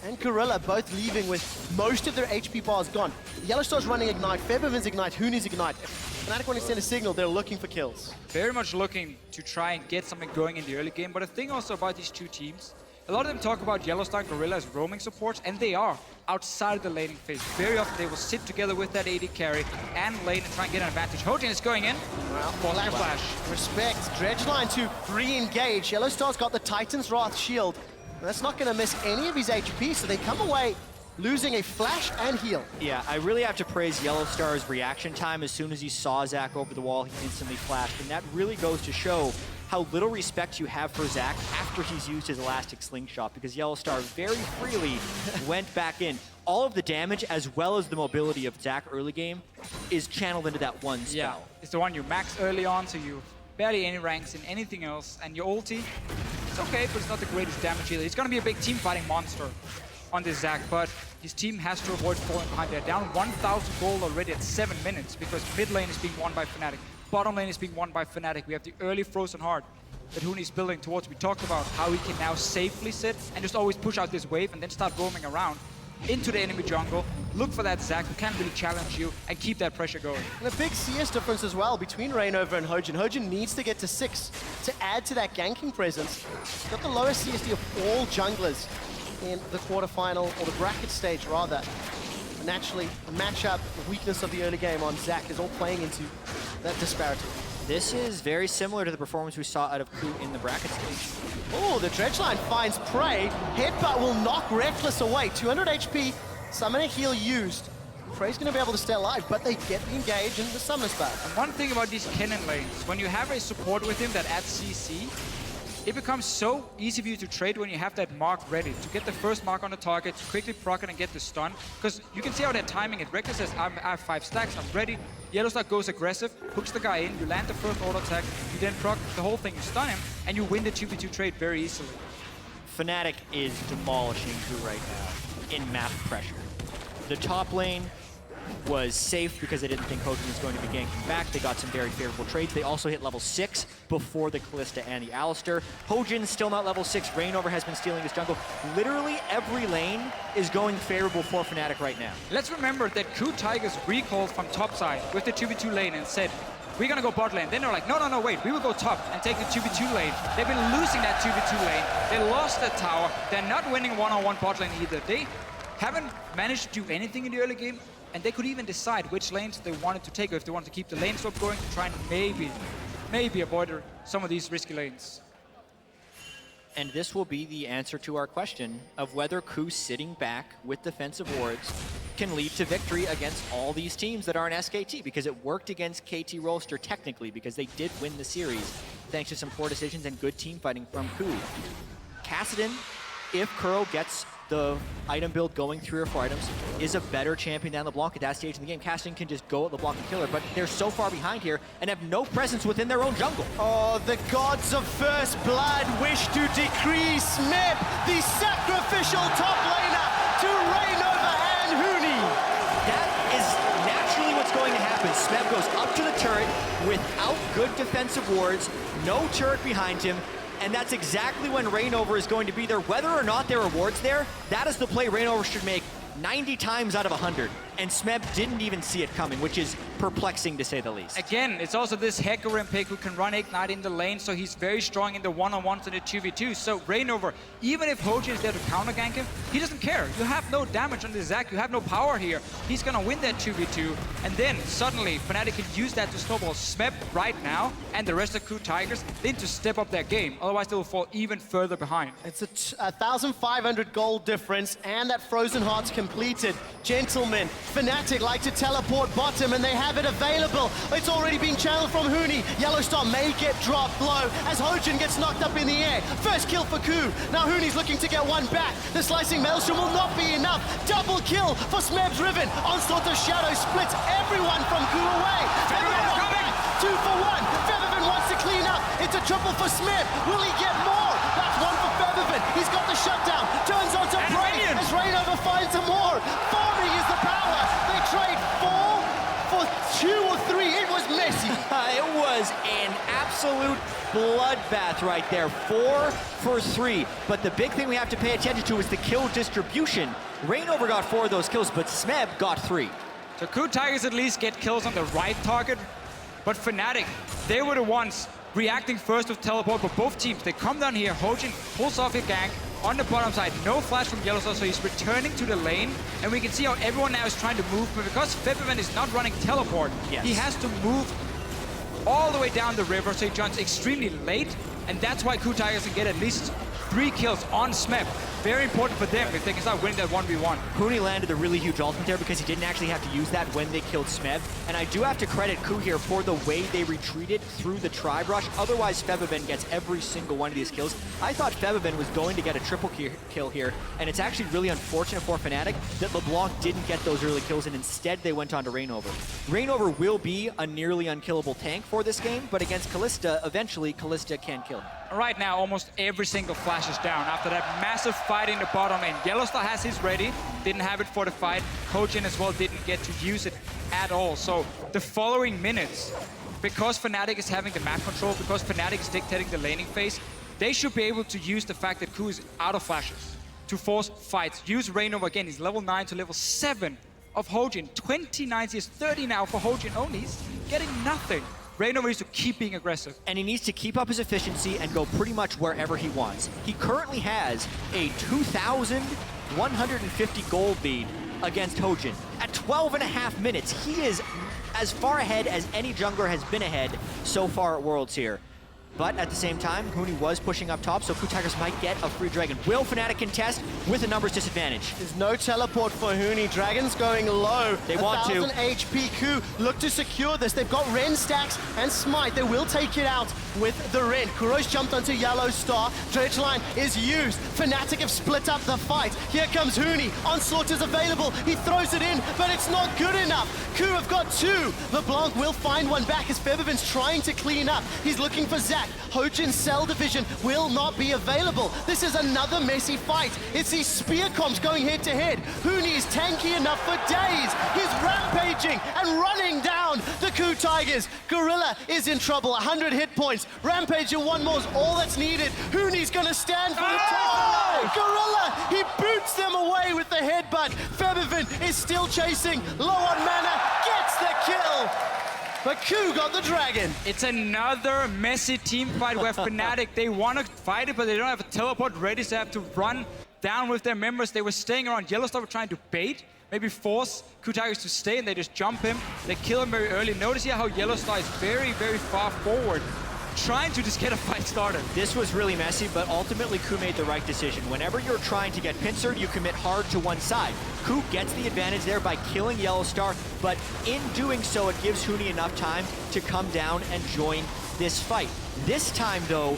and Gorilla both leaving with most of their HP bars gone. Yellowstar's running Ignite, Febivan's Ignite, Huni's Ignite. If Fnatic want to send a signal, they're looking for kills. Very much looking to try and get something going in the early game, but the thing also about these two teams, a lot of them talk about Yellowstar and Gorilla as roaming supports, and they are outside of the laning phase. Very often they will sit together with that AD carry and lane and try and get an advantage. Hojin is going in. Well, Flash. Respect. Dredgeline to re-engage. Yellowstar's got the Titan's Wrath shield. That's not going to miss any of his HP, so they come away losing a flash and heal. Yeah, I really have to praise Yellowstar's reaction time. As soon as he saw Zac over the wall, he instantly flashed, and that really goes to show how little respect you have for Zac after he's used his elastic slingshot, because Yellowstar very freely went back in. All of the damage, as well as the mobility of Zac early game, is channeled into that one spell. Yeah, it's the one you max early on, so you barely any ranks in anything else, and your ulti, it's okay, but it's not the greatest damage either. It's gonna be a big team fighting monster on this Zac, but his team has to avoid falling behind. They're down 1,000 gold already at 7 minutes because mid lane is being won by Fnatic. Bottom lane is being won by Fnatic. We have the early Frozen Heart that Huni's building towards. We talked about how he can now safely sit and just always push out this wave and then start roaming around into the enemy jungle, look for that Zac who can't really challenge you, and keep that pressure going. And a big CS difference as well between Reignover and Hojin. Hojin needs to get to 6 to add to that ganking presence. He's got the lowest CSD of all junglers in the quarterfinal, or the bracket stage rather. And naturally, the matchup, the weakness of the early game on Zac is all playing into that disparity. This is very similar to the performance we saw out of KOO in the bracket stage. Oh, the Dredgeline finds prey. Headbutt will knock Reckless away. 200 HP, summoner heal used. Prey's going to be able to stay alive, but they get the engage and the summoner's back. And one thing about these Kennen lanes, when you have a support with him that adds CC, it becomes so easy for you to trade when you have that mark ready, to get the first mark on the target, to quickly proc it and get the stun. Because you can see how they're timing it. Reckless says, I have 5 stacks, I'm ready. Yellowstar goes aggressive, hooks the guy in, you land the first auto attack, you then proc the whole thing, you stun him, and you win the 2v2 trade very easily. Fnatic is demolishing KOO right now in map pressure. The top lane was safe because they didn't think Hojin was going to be ganking back. They got some very favorable trades. They also hit level 6 before the Kalista and the Alistar. Hojin's still not level 6. Reignover has been stealing his jungle. Literally every lane is going favorable for Fnatic right now. Let's remember that KOO Tigers recalled from top side with the 2v2 lane and said, we're gonna go bot lane. Then they're like, no, wait, we will go top and take the 2v2 lane. They've been losing that 2v2 lane. They lost the tower. They're not winning one-on-one bot lane either. They haven't managed to do anything in the early game, and they could even decide which lanes they wanted to take, or if they wanted to keep the lane swap going to try and maybe avoid some of these risky lanes. And this will be the answer to our question of whether KOO sitting back with defensive wards can lead to victory against all these teams that aren't SKT, because it worked against KT Rolster technically, because they did win the series thanks to some poor decisions and good team fighting from KOO. Kassadin if KOO gets the item build going 3 or 4 items, is a better champion than LeBlanc at that stage in the game. Casting can just go at LeBlanc and kill her, but they're so far behind here and have no presence within their own jungle. Oh, the gods of First Blood wish to decree Smip, the sacrificial top laner, to reign over and Huni. That is naturally what's going to happen. Smeb goes up to the turret without good defensive wards, no turret behind him, and that's exactly when Reignover is going to be there. Whether or not there are wards there, that is the play Reignover should make 90 times out of 100. And Smeb didn't even see it coming, which is perplexing to say the least. Again, it's also this Hecarim pick who can run Ignite in the lane, so he's very strong in the one-on-ones and the 2v2. So Reignover, even if Hojin is there to counter gank him, he doesn't care. You have no damage on the Zac, you have no power here. He's gonna win that 2v2, and then suddenly Fnatic can use that to snowball Smeb right now, and the rest of KOO Tigers, they need to step up their game, otherwise they will fall even further behind. It's a 1,500 gold difference, and that Frozen Heart's completed. Gentlemen, Fnatic like to teleport bottom, and they have it available. It's already been channeled from Huni. Yellowstar may get dropped low as Hojin gets knocked up in the air. First kill for KOO. Now Huni's looking to get one back. The slicing Maelstrom will not be enough. Double kill for Smeb's Riven. Onslaught of Shadow splits everyone from KOO away. Febiven's coming! 2 for 1. Febiven wants to clean up. It's a triple for Smeb. Will he get more? That's 1 for Febiven. He's got the shutdown. Turns on to Bray as Reignover finds some more. Farming is the power. They trade 4 for 2 or 3. It was messy. It was an absolute bloodbath right there. 4 for 3. But the big thing we have to pay attention to is the kill distribution. Reignover got 4 of those kills, but Smeb got 3. So KOO Tigers at least get kills on the right target, but Fnatic, they were the ones reacting first with teleport, but both teams, they come down here, Hojin pulls off a gank on the bottom side, no flash from Yellowstar, so he's returning to the lane, and we can see how everyone now is trying to move, but because Febiven is not running teleport, he has to move all the way down the river, so he jumps extremely late, and that's why KOO Tigers can get at least 3 kills on Smeb. Very important for them if they can start winning that 1v1. Huni landed a really huge ultimate there because he didn't actually have to use that when they killed Smeb. And I do have to credit KOO here for the way they retreated through the Tribe Rush. Otherwise, Febiven gets every single one of these kills. I thought Febiven was going to get a triple kill here, and it's actually really unfortunate for Fnatic that LeBlanc didn't get those early kills, and instead they went on to Reignover. Reignover will be a nearly unkillable tank for this game, but against Kalista, eventually Kalista can kill him. Right now, almost every single flash is down after that massive fight in the bottom lane. Yellowstar has his ready, didn't have it for the fight. Hojin as well didn't get to use it at all. So the following minutes, because Fnatic is having the map control, because Fnatic is dictating the laning phase, they should be able to use the fact that KOO is out of flashes to force fights. Use Reignover again, he's level 9 to level 7 of Hojin. 29, he has 30 now for Hojin only, he's getting nothing. Reignover needs to keep being aggressive. And he needs to keep up his efficiency and go pretty much wherever he wants. He currently has a 2,150 gold lead against Hojin. At 12.5 minutes, he is as far ahead as any jungler has been ahead so far at Worlds here. But at the same time, Huni was pushing up top, so KOO Tigers might get a free dragon. Will Fnatic contest with a numbers disadvantage? There's no teleport for Huni. Dragons going low. They want to. 1,000 HP. KOO look to secure this. They've got Ren stacks and Smite. They will take it out with the Ren. Kuro's jumped onto Yellowstar. Dredge line is used. Fnatic have split up the fight. Here comes Huni. Onslaught is available. He throws it in, but it's not good enough. KOO have got 2. LeBlanc will find one back as Febiven's trying to clean up. He's looking for Zac. Hojin's cell division will not be available. This is another messy fight. It's these spear comps going head to head. Huni is tanky enough for days. He's rampaging and running down the KOO Tigers. Gorilla is in trouble. 100 hit points. Rampage and 1 more is all that's needed. Huni's gonna stand for the top. Gorilla, he boots them away with the headbutt. Febiven is still chasing. Low on mana, gets the kill. But KOO got the dragon. It's another messy team fight where Fnatic, they want to fight it, but they don't have a teleport ready, so they have to run down with their members. They were staying around. Yellowstar were trying to bait, maybe force KOO Tigers to stay, and they just jump him. They kill him very early. Notice here how Yellowstar is very, very far forward, trying to just get a fight started. This was really messy, but ultimately KOO made the right decision. Whenever you're trying to get pincered, you commit hard to one side. KOO gets the advantage there by killing Yellowstar, but in doing so, it gives Huni enough time to come down and join this fight. This time, though,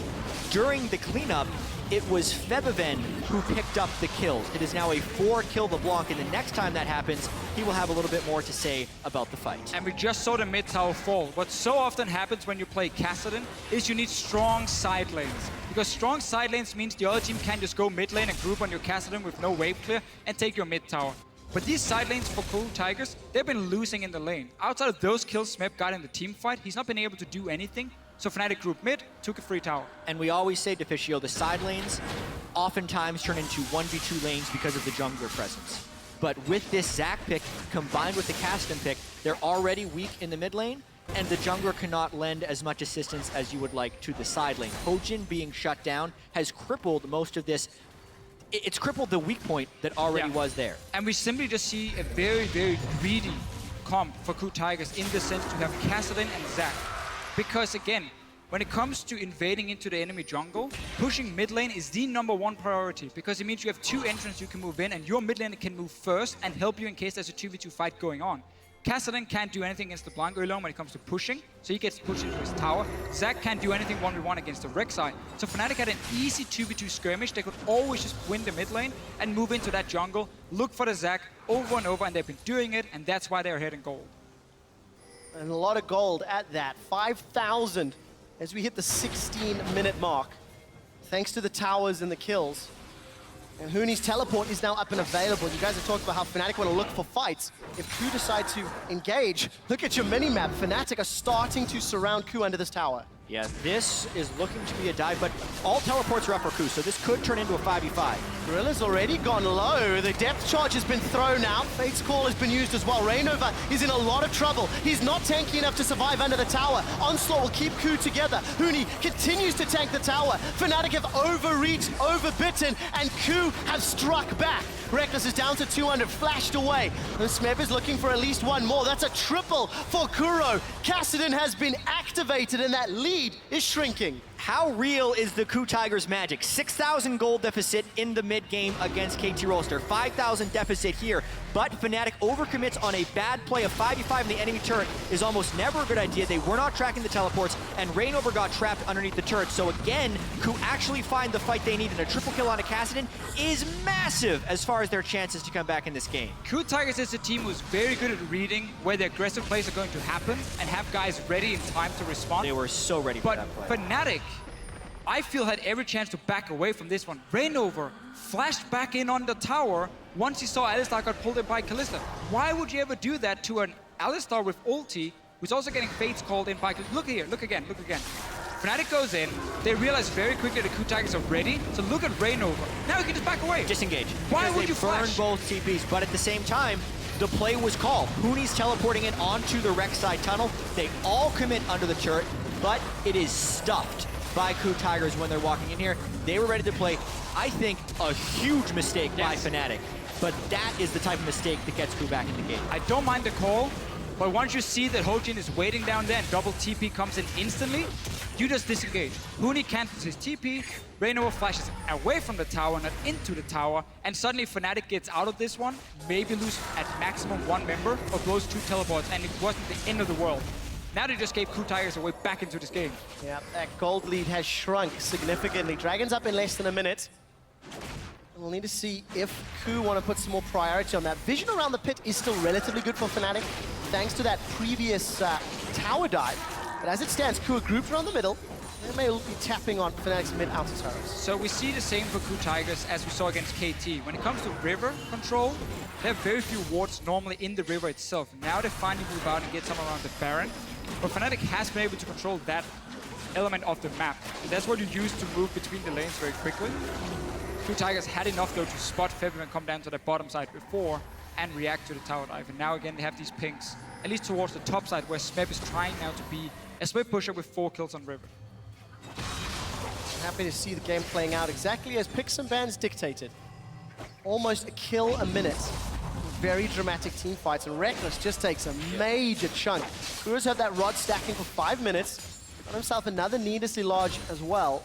during the cleanup, it was Febiven who picked up the kills. It is now a 4-kill LeBlanc, and the next time that happens, he will have a little bit more to say about the fight. And we just saw the mid tower fall. What so often happens when you play Kassadin is you need strong side lanes. Because strong side lanes means the other team can just go mid lane and group on your Kassadin with no wave clear and take your mid tower. But these side lanes for KOO Tigers, they've been losing in the lane. Outside of those kills Smeb got in the team fight, he's not been able to do anything. So Fnatic group mid, took a free tower. And we always say, Deficio, the side lanes oftentimes turn into 1v2 lanes because of the jungler presence. But with this Zac pick, combined with the Kassadin pick, they're already weak in the mid lane, and the jungler cannot lend as much assistance as you would like to the side lane. Hojin being shut down has crippled most of this. It's crippled the weak point that already was there. And we simply just see a very, very greedy comp for KOO Tigers in the sense to have Kassadin and Zac. Because again, when it comes to invading into the enemy jungle, pushing mid lane is the #1 priority, because it means you have 2 entrants you can move in, and your mid laner can move first and help you in case there's a 2v2 fight going on. Kassadin can't do anything against the LeBlanc early on when it comes to pushing, so he gets pushed into his tower. Zac can't do anything 1v1 against the Rek'Sai. So Fnatic had an easy 2v2 skirmish. They could always just win the mid lane and move into that jungle, look for the Zac over and over, and they've been doing it, and that's why they're hitting gold. And a lot of gold at that. 5,000 as we hit the 16-minute mark. Thanks to the towers and the kills. And Huni's teleport is now up and available. You guys have talked about how Fnatic want to look for fights. If KOO decide to engage, look at your mini-map. Fnatic are starting to surround KOO under this tower. Yeah, this is looking to be a dive, but all teleports are up for KOO, so this could turn into a 5v5. Gorilla's already gone low. The depth charge has been thrown out. Fate's Call has been used as well. Rainover is in a lot of trouble. He's not tanky enough to survive under the tower. Onslaught will keep KOO together. Huni continues to tank the tower. Fnatic have overreached, overbitten, and KOO have struck back. Reckless is down to 200, flashed away. And Smeb is looking for at least one more. That's a triple for Kuro. Kassadin has been activated, and that lead is shrinking. How real is the KOO Tigers magic? 6,000 gold deficit in the mid game against KT Rolster. 5,000 deficit here, but Fnatic overcommits on a bad play. A 5v5 in the enemy turret is almost never a good idea. They were not tracking the teleports, and Rainover got trapped underneath the turret. So again, KOO actually find the fight they need, and a triple kill on a Kassadin is massive as far as their chances to come back in this game. KOO Tigers is a team who's very good at reading where the aggressive plays are going to happen and have guys ready in time to respond. They were so ready for that play. But Fnatic, I feel, had every chance to back away from this one. Rainover flashed back in on the tower once he saw Alistar got pulled in by Kalista. Why would you ever do that to an Alistar with ulti, who's also getting Fates called in by Kalista? Look here, look again, look again. Fnatic goes in, they realize very quickly the KOO Tigers are ready, so look at Rainover. Now he can just back away. Disengage. Why would you burn flash? both TPs, but at the same time, the play was called. Huni's teleporting in onto the Rek'Sai tunnel. They all commit under the turret, but it is stuffed by KOO Tigers when they're walking in here. They were ready to play, I think, a huge mistake by Fnatic. But that is the type of mistake that gets KOO back in the game. I don't mind the call, but once you see that Hojin is waiting down there and double TP comes in instantly, you just disengage. Huni cancels his TP, Rainover flashes away from the tower, not into the tower, and suddenly Fnatic gets out of this one, maybe lose at maximum 1 member, or blows 2 teleports, and it wasn't the end of the world. Now they just gave KOO Tigers a way back into this game. Yeah, that gold lead has shrunk significantly. Dragons up in less than a minute. We'll need to see if KOO want to put some more priority on that. Vision around the pit is still relatively good for Fnatic, thanks to that previous tower dive. But as it stands, KOO are grouped around the middle. They may be tapping on Fnatic's mid-outer turrets. So we see the same for KOO Tigers as we saw against KT. When it comes to river control, they have very few wards normally in the river itself. Now they finally move out and get some around the Baron. But Fnatic has been able to control that element of the map. And that's what you use to move between the lanes very quickly. KOO Tigers had enough though to spot Febiven and come down to the bottom side before and react to the tower dive. And now again they have these pings, at least towards the top side, where Smeb is trying now to be a split pusher with 4 kills on river. I'm happy to see the game playing out exactly as picks and bans dictated. Almost a kill a minute. Very dramatic team fights, and Reckless just takes a major chunk. Kuro's had that rod stacking for 5 minutes, got himself another needlessly large as well,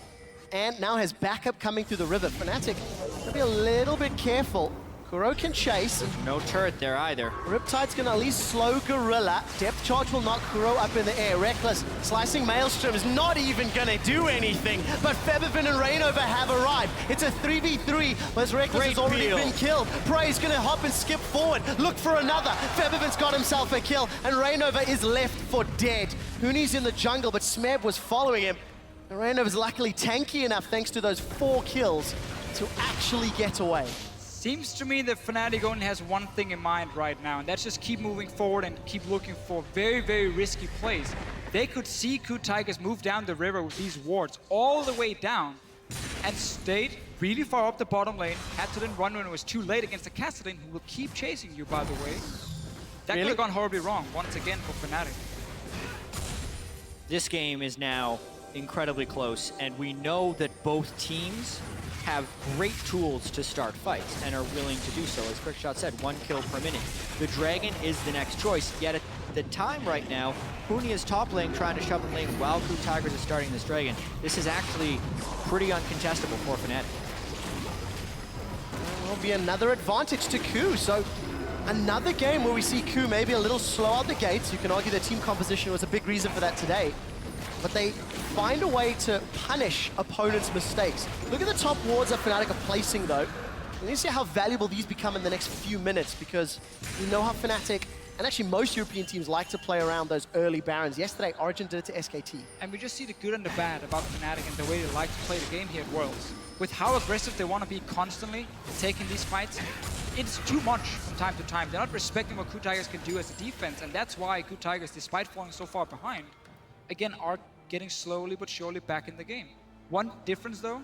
and now has backup coming through the river. Fnatic gonna be a little bit careful. KOO can chase. No turret there either. Riptide's gonna at least slow Gorilla. Depth charge will knock KOO up in the air. Reckless, slicing Maelstrom is not even gonna do anything. But Febiven and Rainover have arrived. It's a 3v3, but Reckless has already been killed. Prey's gonna hop and skip forward. Look for another. Febiven's got himself a kill, and Rainover is left for dead. Huni's in the jungle, but Smeb was following him. And Rainover's luckily tanky enough, thanks to those 4 kills, to actually get away. Seems to me that Fnatic only has one thing in mind right now, and that's just keep moving forward and keep looking for very, very risky plays. They could see KOO Tigers move down the river with these wards all the way down and stayed really far up the bottom lane, had to then run when it was too late against the Kassadin, who will keep chasing you, by the way. That could have gone horribly wrong once again for Fnatic. This game is now incredibly close, and we know that both teams have great tools to start fights and are willing to do so. As Quickshot said, 1 kill per minute. The Dragon is the next choice, yet at the time right now, Huni is top lane trying to shove in lane while KOO Tigers is starting this Dragon. This is actually pretty uncontestable for Fnatic. Will be another advantage to KOO, so another game where we see KOO maybe a little slow out the gates. You can argue their team composition was a big reason for that today, but they find a way to punish opponents' mistakes. Look at the top wards that Fnatic are placing, though. We need to see how valuable these become in the next few minutes, because we know how Fnatic, and actually most European teams, like to play around those early Barons. Yesterday, Origin did it to SKT. And we just see the good and the bad about Fnatic and the way they like to play the game here at Worlds. With how aggressive they want to be constantly taking these fights, it's too much from time to time. They're not respecting what KOO Tigers can do as a defense, and that's why KOO Tigers, despite falling so far behind, again, are getting slowly but surely back in the game. One difference though,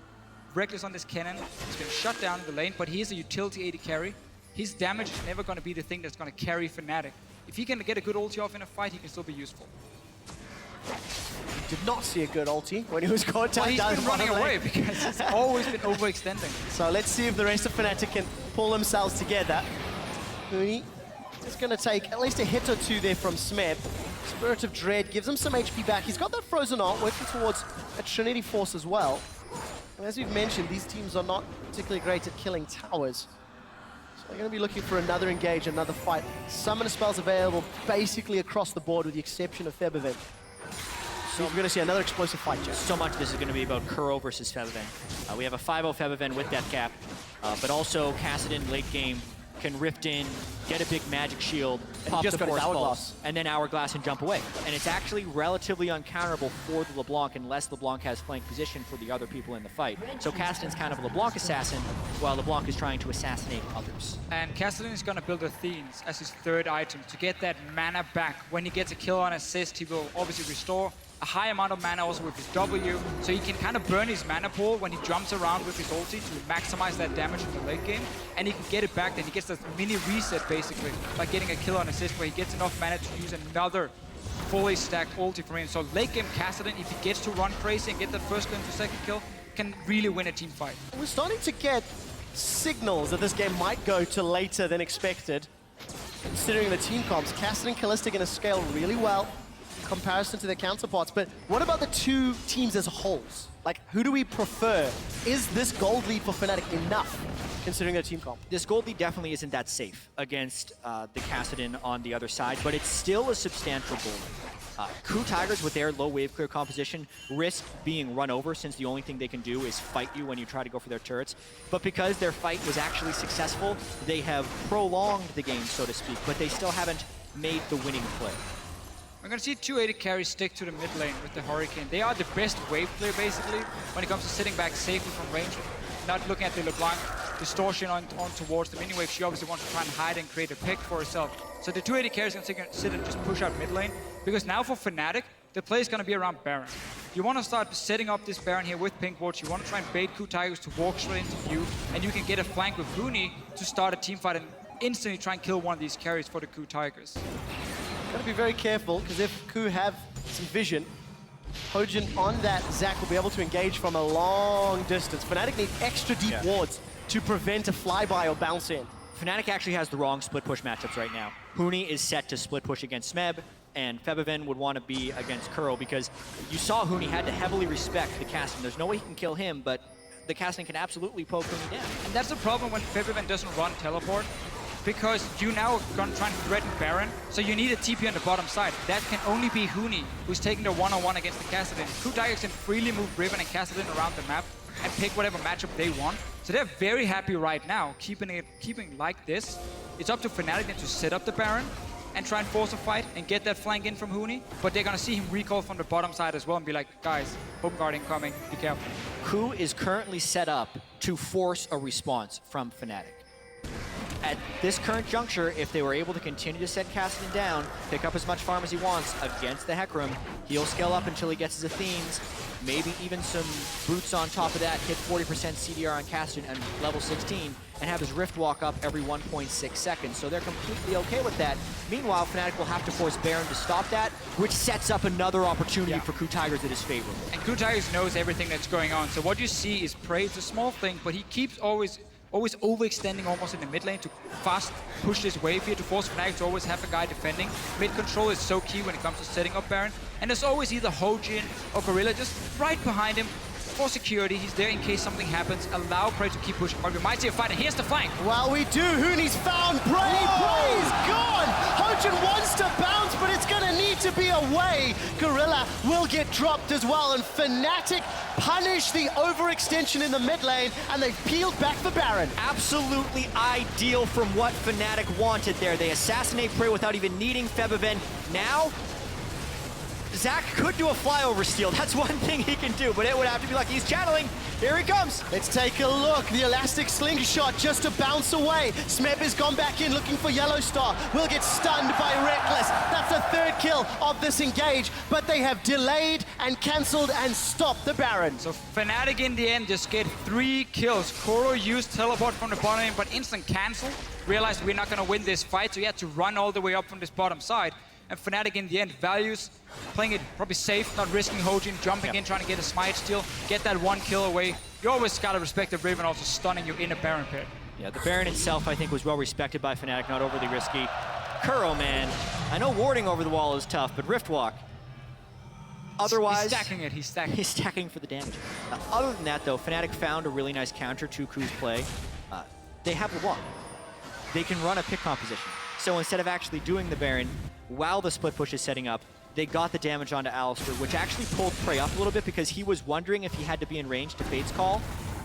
Reckless on this cannon is going to shut down the lane, but he is a utility AD carry. His damage is never going to be the thing that's going to carry Fnatic. If he can get a good ulti off in a fight, he can still be useful. Did not see a good ulti when he was caught down. Well, he's been running away because he's always been overextending. So let's see if the rest of Fnatic can pull themselves together. Huni is going to take at least a hit or 2 there from Smeb. Spirit of Dread gives him some HP back. He's got that Frozen Art working towards a Trinity Force as well. And as we've mentioned, these teams are not particularly great at killing towers. So they're going to be looking for another engage, another fight. Summoner spells available basically across the board with the exception of Febiven. So we're going to see another explosive fight, Jeff. So much of this is going to be about KOO versus Febiven. We have a 5-0 Febiven with that cap, but also Kassadin late game can rift in, get a big magic shield, pop the Force Pulse, and then Hourglass and jump away. And it's actually relatively uncounterable for the LeBlanc unless LeBlanc has flank position for the other people in the fight. So Kassadin's kind of a LeBlanc assassin, while LeBlanc is trying to assassinate others. And Kassadin is going to build Athenes as his 3rd item to get that mana back. When he gets a kill on assist, he will obviously restore a high amount of mana also with his W, so he can kind of burn his mana pool when he jumps around with his ulti to maximize that damage in the late game, and he can get it back, then he gets that mini reset basically by getting a kill on assist where he gets enough mana to use another fully stacked ulti for him. So late game Kassadin, if he gets to run crazy and get that first kill into second kill, can really win a team fight. We're starting to get signals that this game might go to later than expected, considering the team comps. Kassadin and Kalista going to scale really well in comparison to their counterparts, but what about the 2 teams as wholes? Like, who do we prefer? Is this gold lead for Fnatic enough, considering their team comp? This gold lead definitely isn't that safe against the Kassadin on the other side, but it's still a substantial gold lead. KOO Tigers, with their low wave clear composition, risk being run over since the only thing they can do is fight you when you try to go for their turrets. But because their fight was actually successful, they have prolonged the game, so to speak, but they still haven't made the winning play. We're going to see 2 AD carries stick to the mid lane with the Hurricane. They are the best wave player, basically, when it comes to sitting back safely from range, not looking at the LeBlanc distortion on towards the mini wave. She obviously wants to try and hide and create a pick for herself. So the 2 AD carries are going to sit and just push out mid lane, because now for Fnatic, the play is going to be around Baron. You want to start setting up this Baron here with pink wards. You want to try and bait KOO Tigers to walk straight into view, and you can get a flank with Huni to start a team fight and instantly try and kill one of these carries for the KOO Tigers. Got to be very careful, because if KOO have some vision, Hojin on that Zac will be able to engage from a long distance. Fnatic need extra deep wards to prevent a flyby or bounce in. Fnatic actually has the wrong split push matchups right now. Huni is set to split push against Smeb, and Febiven would want to be against KOO, because you saw Huni had to heavily respect the casting. There's no way he can kill him, but the Cassidy can absolutely poke Huni down. And that's the problem when Febiven doesn't run teleport, because you now gonna try and threaten Baron, so you need a TP on the bottom side. That can only be Huni, who's taking the one-on-one against the Kassadin. KOO Tigers can freely move Riven and Kassadin around the map and pick whatever matchup they want. So they're very happy right now, keeping like this. It's up to Fnatic then to set up the Baron and try and force a fight and get that flank in from Huni, but they're gonna see him recall from the bottom side as well and be like, guys, home guard incoming, be careful. KOO is currently set up to force a response from Fnatic. At this current juncture, if they were able to continue to set Kassadin down, pick up as much farm as he wants against the Hecarim, he'll scale up until he gets his Athenes, maybe even some boots on top of that, hit 40% CDR on Kassadin and level 16, and have his Rift walk up every 1.6 seconds. So they're completely okay with that. Meanwhile, Fnatic will have to force Baron to stop that, which sets up another opportunity for KOO Tigers that is favorable. And KOO Tigers knows everything that's going on. So what you see is Prey, it's a small thing, but he keeps always overextending almost in the mid lane to fast push this wave here to force Fnatic to always have a guy defending. Mid control is so key when it comes to setting up Baron. And there's always either Hojin or Gorilla just right behind him for security. He's there in case something happens. Allow Prey to keep pushing. But we might see a fight, and here's the flank. Well, we do. Huni's found Prey. Prey's gone. Hojin wants to bounce, but it's going to need to be away. Gorilla will get dropped as well, and Fnatic punish the overextension in the mid lane, and they've peeled back for Baron. Absolutely ideal from what Fnatic wanted there. They assassinate Prey without even needing Febiven. Now, Zach could do a flyover steal. That's one thing he can do, but it would have to be like he's channeling. Here he comes. Let's take a look. The elastic slingshot just to bounce away. Smeb has gone back in looking for Yellow Star. Will get stunned by Reckless. That's the third kill of this engage, but they have delayed and cancelled and stopped the Baron. So Fnatic in the end just get 3 kills. Koro used teleport from the bottom lane, but instant cancel. Realized we're not gonna win this fight, so he had to run all the way up from this bottom side. And Fnatic in the end values playing it probably safe, not risking Hojin, jumping in, trying to get a smite steal, get that 1 kill away. You always gotta respect the Riven also stunning you in a Baron pit. Yeah, the Baron itself, I think, was well respected by Fnatic, not overly risky. Kuro, man, I know warding over the wall is tough, but Rift Walk, otherwise... He's stacking it, he's stacking. He's stacking for the damage. Other than that, though, Fnatic found a really nice counter to KOO's play. They have the wall. They can run a pick composition. So instead of actually doing the Baron, while the split push is setting up, they got the damage onto Alistar, which actually pulled Prey up a little bit because he was wondering if he had to be in range to Fate's Call,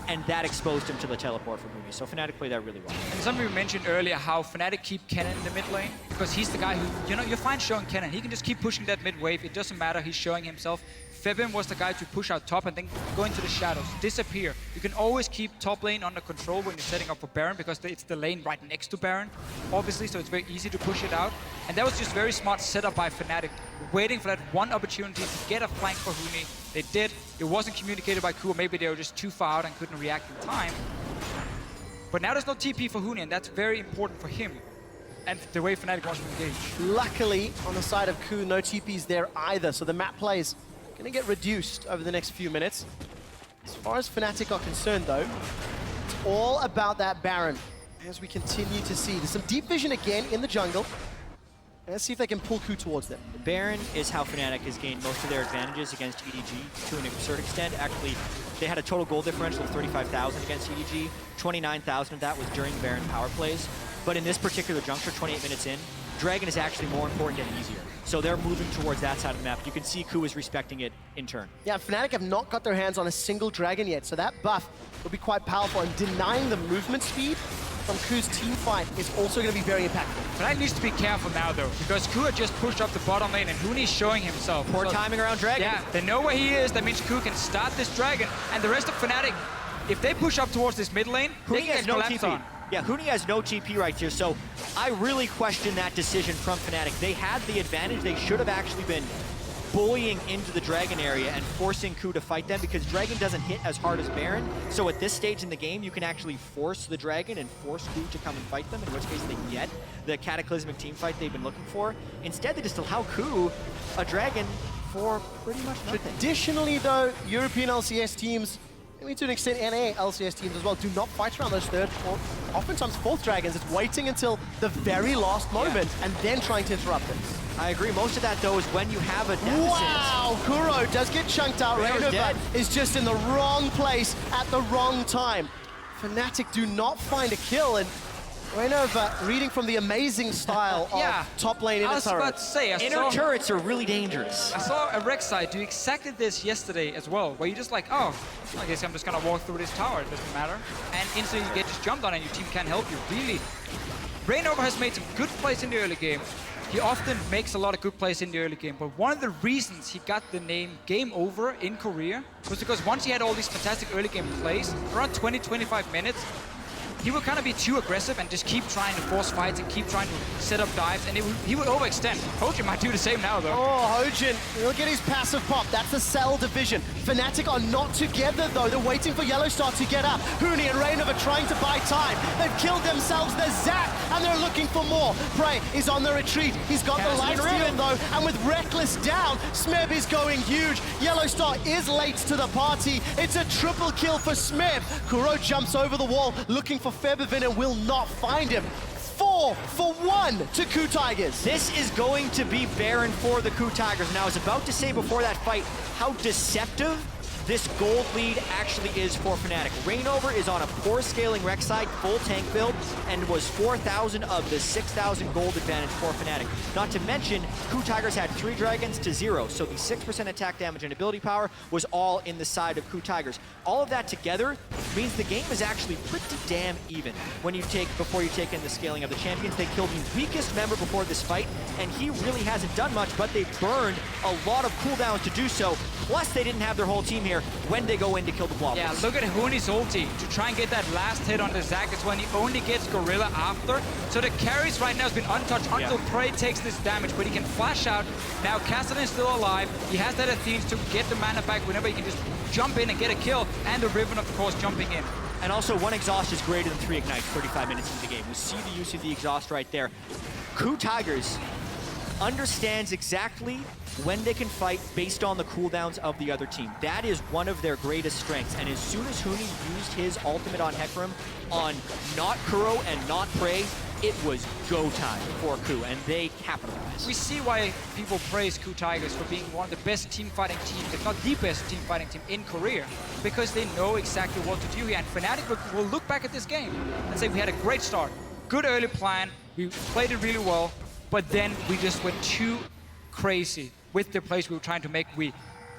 and that exposed him to the teleport from Huni. So Fnatic played that really well. And something we mentioned earlier, how Fnatic keep Kennen in the mid lane, because he's the guy who, you know, you're fine showing Kennen. He can just keep pushing that mid wave. It doesn't matter, he's showing himself. Febin was the guy to push out top and then go into the shadows, disappear. You can always keep top lane under control when you're setting up for Baron, because it's the lane right next to Baron, obviously, so it's very easy to push it out. And that was just very smart setup by Fnatic, waiting for that one opportunity to get a flank for Huni. They did. It wasn't communicated by KOO, maybe they were just too far out and couldn't react in time. But now there's no TP for Huni, and that's very important for him and the way Fnatic wants to engage. Luckily, on the side of KOO, no TPs there either, so the map play is going to get reduced over the next few minutes. As far as Fnatic are concerned, though, it's all about that Baron. As we continue to see, there's some deep vision again in the jungle. Let's see if they can pull KOO towards them. Baron is how Fnatic has gained most of their advantages against EDG to an absurd extent. Actually, they had a total goal differential of 35,000 against EDG. 29,000 of that was during Baron power plays. But in this particular juncture, 28 minutes in, Dragon is actually more important and easier. So they're moving towards that side of the map. You can see KOO is respecting it in turn. Yeah, Fnatic have not got their hands on a single Dragon yet, so that buff will be quite powerful, and denying the movement speed from KOO's team fight is also going to be very impactful. Fnatic needs to be careful now, though, because KOO had just pushed up the bottom lane, and Huni's showing himself. Poor timing around Dragon. Yeah, they know where he is. That means KOO can start this Dragon, and the rest of Fnatic, if they push up towards this mid lane, Huni they can has get no collapsed TP. on. Yeah, Huni has no TP right here, so I really question that decision from Fnatic. They had the advantage. They should have actually been bullying into the Dragon area and forcing KOO to fight them, because Dragon doesn't hit as hard as Baron. So at this stage in the game, you can actually force the Dragon and force KOO to come and fight them, in which case they get the cataclysmic team fight they've been looking for. Instead, they just allow KOO a Dragon for pretty much nothing. Traditionally, though, European LCS teams, maybe to an extent NA LCS teams as well, do not fight around those third or oftentimes fourth dragons. It's waiting until the very last moment and then trying to interrupt it. I agree. Most of that, though, is when you have a deficit. Wow! Kuro does get chunked out. Raynova is just in the wrong place at the wrong time. Fnatic do not find a kill, and Raynova reading from the amazing style of top lane inner turrets. I was about to say, inner turrets are really dangerous. I saw a Rek'Sai do exactly this yesterday as well, where you just like, oh, I guess I'm just gonna walk through this tower, it doesn't matter. And instantly you get just jumped on and your team can't help you, really. Raynova has made some good plays in the early game. He often makes a lot of good plays in the early game, but one of the reasons he got the name Game Over in Korea was because once he had all these fantastic early game plays, around 20-25 minutes, he would kind of be too aggressive and just keep trying to force fights and keep trying to set up dives, and he would overextend. Hojin might do the same now, though. Oh, Hojin, look at his passive pop. That's the Cell division. Fnatic are not together, though. They're waiting for Yellowstar to get up. Huni and Raynova trying to buy time. They've killed themselves. They're zapped, and they're looking for more. Prey is on the retreat. He's got the light steal, though, and with Reckless down, Smeb is going huge. Yellowstar is late to the party. It's a triple kill for Smeb. Kuro jumps over the wall, looking for Febiven and will not find him. 4 for 1 to KOO Tigers. This is going to be Baron for the KOO Tigers. And I was about to say before that fight how deceptive this gold lead actually is for Fnatic. Rainover is on a poor scaling Rek'Sai full tank build and was 4,000 of the 6,000 gold advantage for Fnatic. Not to mention, KOO Tigers had 3 dragons to 0, so the 6% attack damage and ability power was all in the side of KOO Tigers. All of that together means the game is actually pretty damn even. Before you take in the scaling of the champions, they killed the weakest member before this fight, and he really hasn't done much, but they burned a lot of cooldowns to do so. Plus, they didn't have their whole team here when they go in to kill the blob. Yeah, look at Huni's ulti to try and get that last hit on the Zac. It's when he only gets Gorilla after. So the carries right now has been untouched until Prey takes this damage, but he can flash out. Now Kassadin is still alive. He has that Athene to get the mana back whenever he can just jump in and get a kill. And the Riven, of course, jumping in. And also, 1 exhaust is greater than 3 ignites 35 minutes into the game. We see the use of the exhaust right there. KOO Tigers understands exactly when they can fight based on the cooldowns of the other team. That is one of their greatest strengths. And as soon as Huni used his ultimate on Hecarim on not Kuro and not Prey, it was go time for KOO, and they capitalized. We see why people praise KOO Tigers for being one of the best team fighting teams, if not the best team fighting team in Korea, because they know exactly what to do here. And Fnatic will look back at this game and say, we had a great start, good early plan, we played it really well, but then we just went too crazy with the plays we were trying to make. We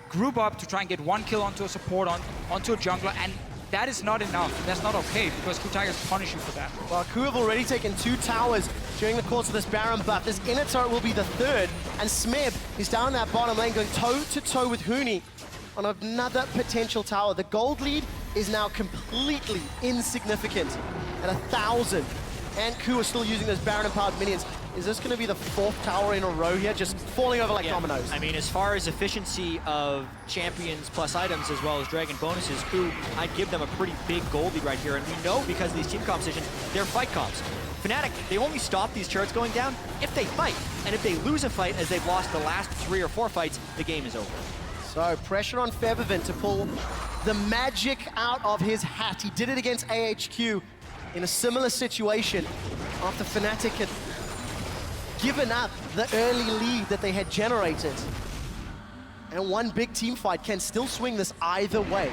group up to try and get 1 kill onto a support, onto a jungler, and that is not enough. That's not okay, because KOO Tigers punish you for that. Well, KOO have already taken 2 towers during the course of this Baron buff. This inner turret will be the 3rd, and Smeb is down that bottom lane going toe-to-toe with Huni on another potential tower. The gold lead is now completely insignificant at 1,000, and KOO are still using those Baron-empowered minions. Is this going to be the 4th tower in a row here, just falling over like dominoes? I mean, as far as efficiency of champions plus items as well as dragon bonuses, KOO, I'd give them a pretty big gold lead right here. And we know because of these team compositions, they're fight comps. Fnatic, they only stop these turrets going down if they fight. And if they lose a fight, as they've lost the last 3 or 4 fights, the game is over. So pressure on Febiven to pull the magic out of his hat. He did it against AHQ in a similar situation after Fnatic had given up the early lead that they had generated. And one big team fight can still swing this either way.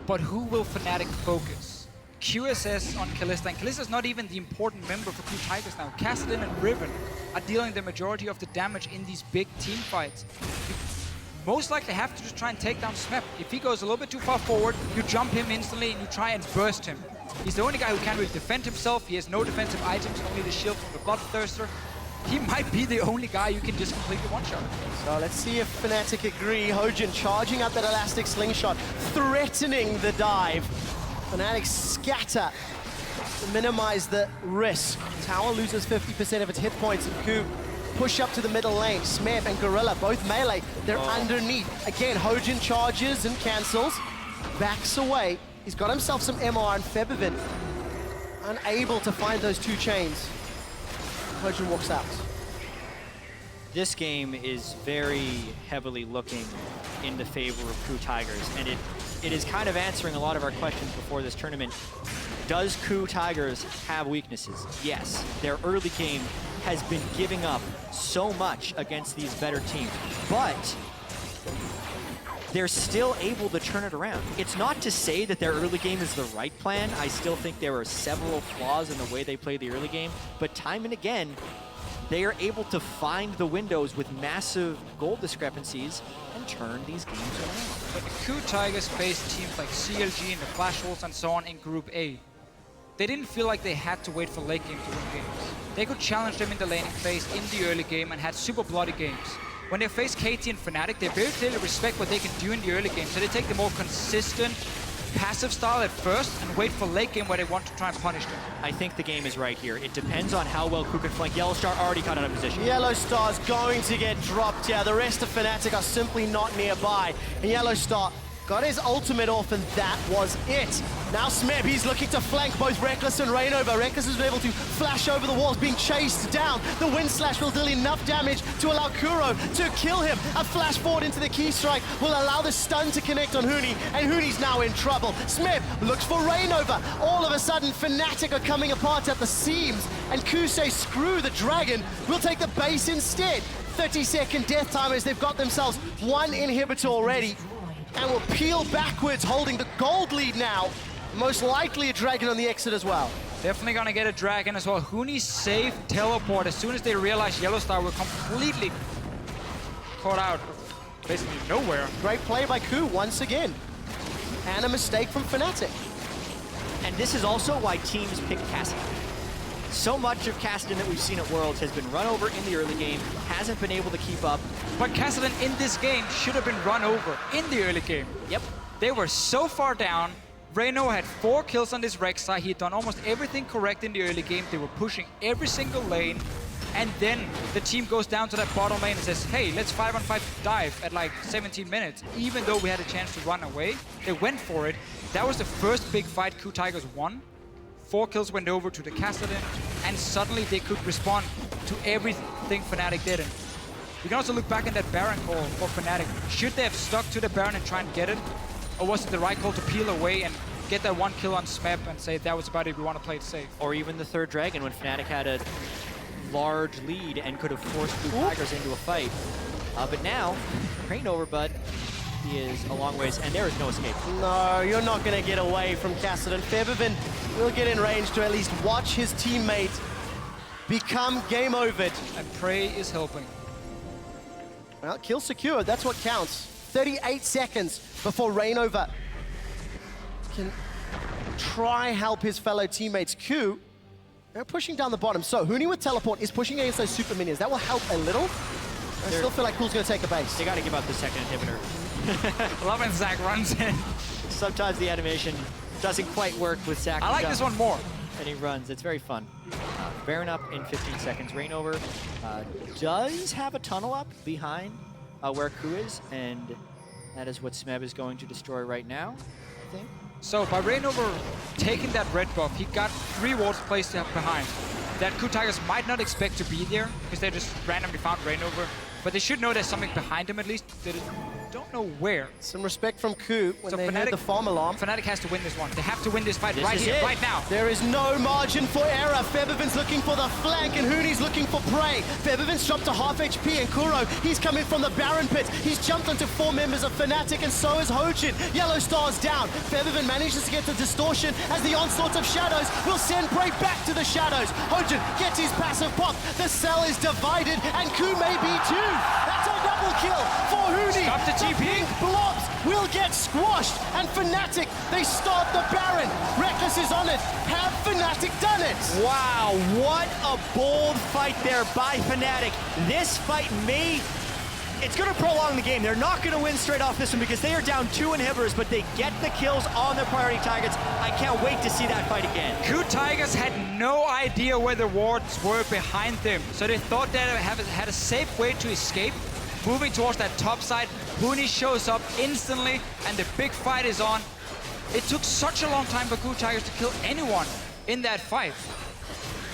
But who will Fnatic focus? QSS on Kalista, and Kalista is not even the important member for KOO Tigers now. Kassadin and Riven are dealing the majority of the damage in these big team fights. You most likely have to just try and take down Smeb. If he goes a little bit too far forward, you jump him instantly and you try and burst him. He's the only guy who can't really defend himself. He has no defensive items, only the shield from the Bloodthirster. He might be the only guy you can just completely one-shot. So let's see if Fnatic agree. Hojin charging up that elastic slingshot, threatening the dive. Fnatic scatter to minimize the risk. Tower loses 50% of its hit points, and KOO push up to the middle lane. Smeb and Gorilla, both melee, they're underneath. Again, Hojin charges and cancels, backs away. He's got himself some MR, and Febiven unable to find those 2 chains. Hojin walks out. This game is very heavily looking in the favor of KOO Tigers, and it is kind of answering a lot of our questions before this tournament. Does KOO Tigers have weaknesses? Yes. Their early game has been giving up so much against these better teams, but they're still able to turn it around. It's not to say that their early game is the right plan. I still think there are several flaws in the way they play the early game, but time and again, they are able to find the windows with massive goal discrepancies and turn these games around. But the KOO Tigers faced teams like CLG and the Flash Wolves and so on in Group A. They didn't feel like they had to wait for late game to win games. They could challenge them in the laning phase in the early game and had super bloody games. When they face KT and Fnatic, they very clearly respect what they can do in the early game, so they take the more consistent, passive style at first and wait for late game where they want to try and punish them. I think the game is right here. It depends on how well KOO can flank. Yellowstar already got out of position. Yellowstar's going to get dropped here. The rest of Fnatic are simply not nearby. And Yellowstar got his ultimate off, and that was it. Now Smeb, he's looking to flank both Rekkles and Reignover. Rekkles has been able to flash over the walls, being chased down. The Wind Slash will deal enough damage to allow Kuro to kill him. A flash forward into the key strike will allow the stun to connect on Huni, and Huni's now in trouble. Smeb looks for Reignover. All of a sudden, Fnatic are coming apart at the seams, and KOO say, screw the dragon, we'll take the base instead. 30-second death timers, they've got themselves one inhibitor already, and will peel backwards, holding the gold lead now. Most likely a dragon on the exit as well. Definitely gonna get a dragon as well. Huni safe teleport as soon as they realized Yellowstar were completely caught out of basically nowhere. Great play by KOO once again. And a mistake from Fnatic. And this is also why teams pick Kassadin. So much of Kassadin that we've seen at Worlds has been run over in the early game, hasn't been able to keep up. But Kassadin in this game should have been run over in the early game. Yep. They were so far down. Reino had 4 kills on this Rek'Sai. He had done almost everything correct in the early game. They were pushing every single lane. And then the team goes down to that bottom lane and says, hey, let's 5-on-5 dive at like 17 minutes. Even though we had a chance to run away, they went for it. That was the first big fight KOO Tigers won. 4 kills went over to the Kassadin, and suddenly they could respond to everything Fnatic did. And we can also look back at that Baron call for Fnatic. Should they have stuck to the Baron and try and get it? Or was it the right call to peel away and get that 1 kill on Smeb and say that was about it, we want to play it safe? Or even the third dragon when Fnatic had a large lead and could have forced KOO Tigers into a fight. But now, Reignover, but he is a long ways, and there is no escape. No, you're not going to get away from Kassadin. Febiven will get in range to at least watch his teammate become game overed. And Prey is helping. Well, kill secured, that's what counts. 38 seconds before Reignover can try help his fellow teammates. KOO, they're pushing down the bottom. So Huni with teleport is pushing against those super minions. That will help a little. I still feel like KOO's going to take a base. They got to give up the second inhibitor. Love when Zach runs in. Sometimes the animation doesn't quite work with Zach. I like this one more. And he runs. It's very fun. Baron up in 15 seconds. Reignover does have a tunnel up behind where KOO is, and that is what Smeb is going to destroy right now, I think. So by Reignover taking that red buff, he got 3 wards placed up behind that KOO Tigers might not expect to be there because they just randomly found Reignover. But they should know there's something behind him at least. They don't know where. Some respect from KOO when so they heard the farm alarm. Fnatic has to win this one. They have to win this fight right here, right now. There is no margin for error. Febiven's looking for the flank and Huni's looking for prey. Febiven's dropped to half HP and Kuro, he's coming from the Baron pit. He's jumped onto 4 members of Fnatic and so is Hojin. Yellowstar's down. Febiven manages to get the distortion as the onslaught of shadows will send prey back to the shadows. Hojin gets his passive pop. The cell is divided and KOO may be too. That's a double kill for Huni. Stop the TP. Pink blobs will get squashed, and Fnatic, they start the Baron. Rekkles is on it. Have Fnatic done it? Wow, what a bold fight there by Fnatic. This fight it's going to prolong the game. They're not going to win straight off this one because they are down 2 inhibitors, but they get the kills on their priority targets. I can't wait to see that fight again. KOO Tigers had no idea where the wards were behind them, so they thought they had a safe way to escape. Moving towards that top side, Huni shows up instantly, and the big fight is on. It took such a long time for KOO Tigers to kill anyone in that fight.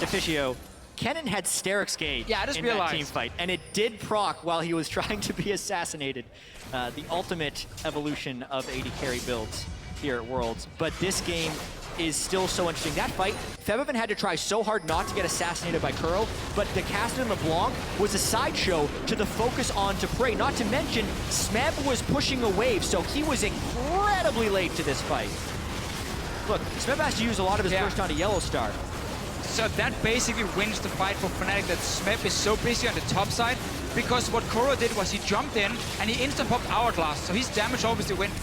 Deficio Kennen had Sterik's Gate Yeah, I just in realized. that team fight, and it did proc while he was trying to be assassinated. The ultimate evolution of AD carry builds here at Worlds. But this game is still so interesting. That fight, Febiven had to try so hard not to get assassinated by Kuro, but the cast in LeBlanc was a sideshow to the focus on to Prey. Not to mention, Smeb was pushing a wave, so he was incredibly late to this fight. Look, Smeb has to use a lot of his burst onto Yellow Star. So that basically wins the fight for Fnatic, that Smeb is so busy on the top side, because what Kuro did was he jumped in and he instant popped Hourglass. So his damage obviously went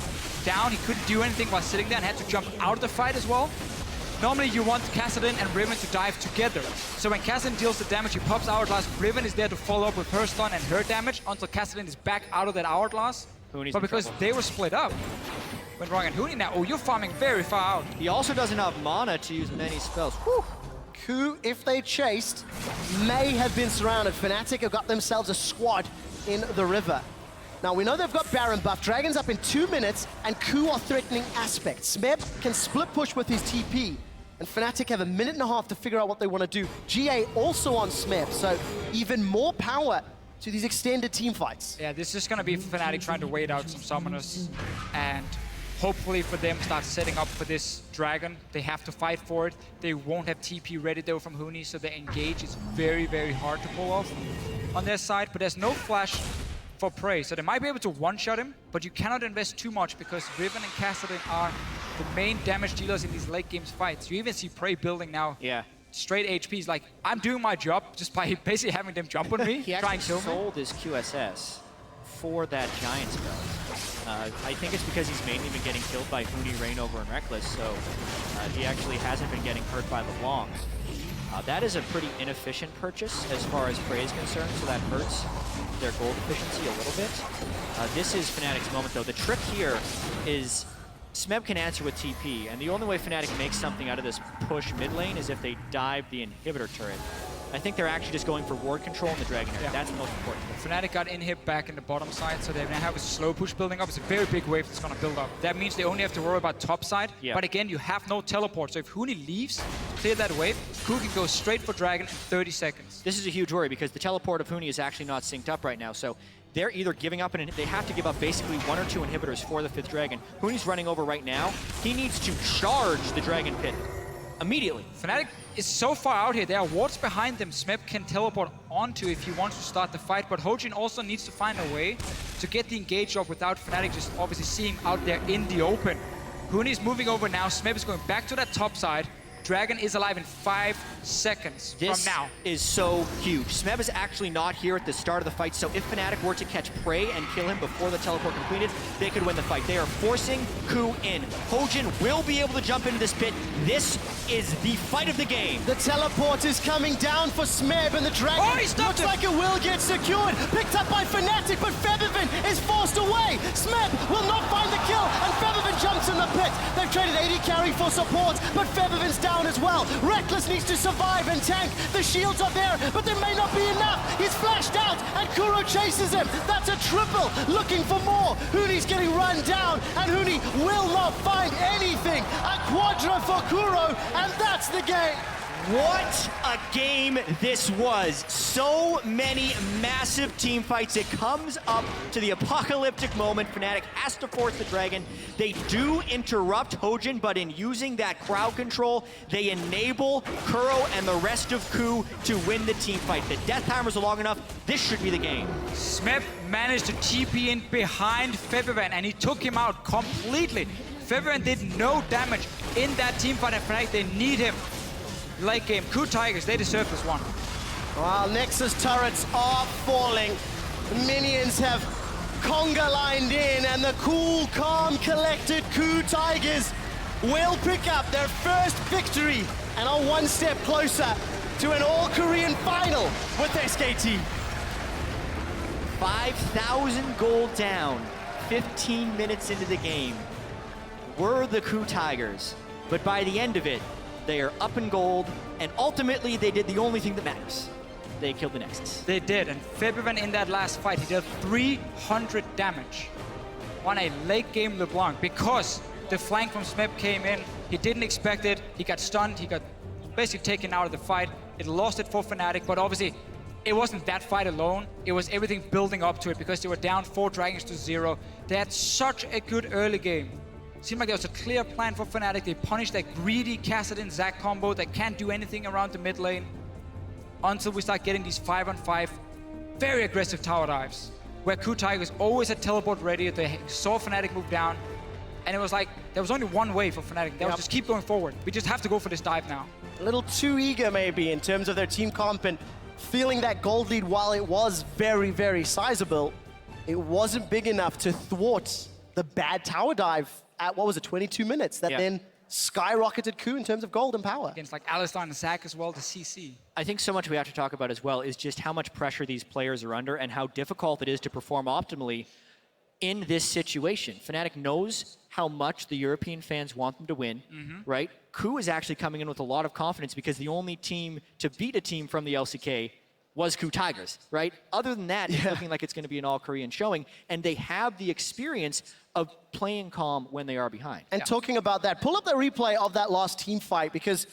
down. He couldn't do anything while sitting there and had to jump out of the fight as well. Normally you want Kassadin and Riven to dive together. So when Kassadin deals the damage, he pops Hourglass. Riven is there to follow up with her stun and her damage until Kassadin is back out of that Hourglass. But because they were split up, went wrong. And Huni now, oh, you're farming very far out. He also doesn't have mana to use many spells. Whew. KOO, if they chased, may have been surrounded. Fnatic have got themselves a squad in the river. Now, we know they've got Baron buff. Dragon's up in 2 minutes, and KOO are threatening aspects. Smeb can split push with his TP, and Fnatic have a minute and a half to figure out what they want to do. GA also on Smeb, so even more power to these extended team fights. Yeah, this is going to be Fnatic trying to wait out some summoners, and hopefully for them start setting up for this dragon. They have to fight for it. They won't have TP ready though from Huni, so the engage is very, very hard to pull off on their side. But there's no flash for Prey, so they might be able to one-shot him, but you cannot invest too much because Riven and Kassadin are the main damage dealers in these late games fights. You even see Prey building now. Yeah. Straight HPs, like, I'm doing my job just by basically having them jump on me, He try and actually kill me. sold his QSS for that Giant spell. I think it's because he's mainly been getting killed by Huni, Rainover, and Reckless, so he actually hasn't been getting hurt by LeBlanc. That is a pretty inefficient purchase as far as Prey is concerned, so that hurts their gold efficiency a little bit. This is Fnatic's moment, though. The trick here is Smeb can answer with TP, and the only way Fnatic makes something out of this push mid lane is if they dive the inhibitor turret. I think they're actually just going for ward control in the Dragon area. That's the most important thing. Fnatic got inhib back in the bottom side, so they now have a slow push building up. It's a very big wave that's going to build up. That means they only have to worry about top side. Yeah. But again, you have no teleport, so if Huni leaves to clear that wave, KOO can go straight for Dragon in 30 seconds. This is a huge worry because the teleport of Huni is actually not synced up right now, so they're either giving up, and they have to give up basically 1 or 2 inhibitors for the 5th Dragon. Huni's running over right now. He needs to charge the Dragon Pit immediately. Fnatic is so far out here. There are wards behind them Smeb can teleport onto if he wants to start the fight, but Hojin also needs to find a way to get the engage off without Fnatic just obviously seeing him out there in the open. Huni's moving over now. Smeb is going back to that top side. Dragon is alive in 5 seconds from now. This is so huge. Smeb is actually not here at the start of the fight, so if Fnatic were to catch Prey and kill him before the teleport completed, they could win the fight. They are forcing KOO in. Hojin will be able to jump into this pit. This is the fight of the game. The teleport is coming down for Smeb, and the Dragon looks like it will get secured. Picked up by Fnatic, but Febiven is forced away. Smeb will not find the kill, and Febiven jumps in the pit. They've traded AD carry for support, but Febiven's down as well. Reckless needs to survive and tank. The shields are there, but there may not be enough. He's flashed out, and Kuro chases him. That's a triple, looking for more. Huni's getting run down, and Huni will not find anything. A quadra for Kuro, and that's the game. What a game this was. So many massive team fights. It comes up to the apocalyptic moment. Fnatic has to force the Dragon. They do interrupt Hojin, but in using that crowd control, they enable Kuro and the rest of KOO to win the team fight. The death hammers are long enough. This should be the game. Smeb managed to TP in behind Febiven, and he took him out completely. Febiven did no damage in that team fight, and Fnatic, they need him. Late game, KOO Tigers, they deserve this one. While Nexus turrets are falling, minions have conga lined in, and the cool, calm, collected KOO Tigers will pick up their first victory and are one step closer to an all-Korean final with SKT. 5,000 gold down, 15 minutes into the game. Were the KOO Tigers, but by the end of it, they are up in gold, and ultimately they did the only thing that matters. They killed the Nexus. They did, and Febiven in that last fight, he did 300 damage on a late game LeBlanc because the flank from Smeb came in. He didn't expect it. He got stunned. He got basically taken out of the fight. It lost it for Fnatic, but obviously it wasn't that fight alone. It was everything building up to it because they were down 4 dragons to 0. They had such a good early game. Seemed like there was a clear plan for Fnatic. They punished that greedy Kassadin-Zac combo that can't do anything around the mid lane until we start getting these 5-on-5 very aggressive tower dives where KOO Tigers always had teleport ready. They saw Fnatic move down, and it was like there was only one way for Fnatic. That was just keep going forward. We just have to go for this dive now. A little too eager maybe in terms of their team comp and feeling that gold lead. While it was very, very sizable, it wasn't big enough to thwart the bad tower dive at, what was it, 22 minutes that then skyrocketed KOO in terms of gold and power. Against like Alistar and Zac as well, the CC. I think so much we have to talk about as well is just how much pressure these players are under and how difficult it is to perform optimally in this situation. Fnatic knows how much the European fans want them to win, right? KOO is actually coming in with a lot of confidence because the only team to beat a team from the LCK was KOO Tigers, right? Other than that, it's looking like it's going to be an all-Korean showing, and they have the experience of playing calm when they are behind. And talking about that, pull up the replay of that last team fight because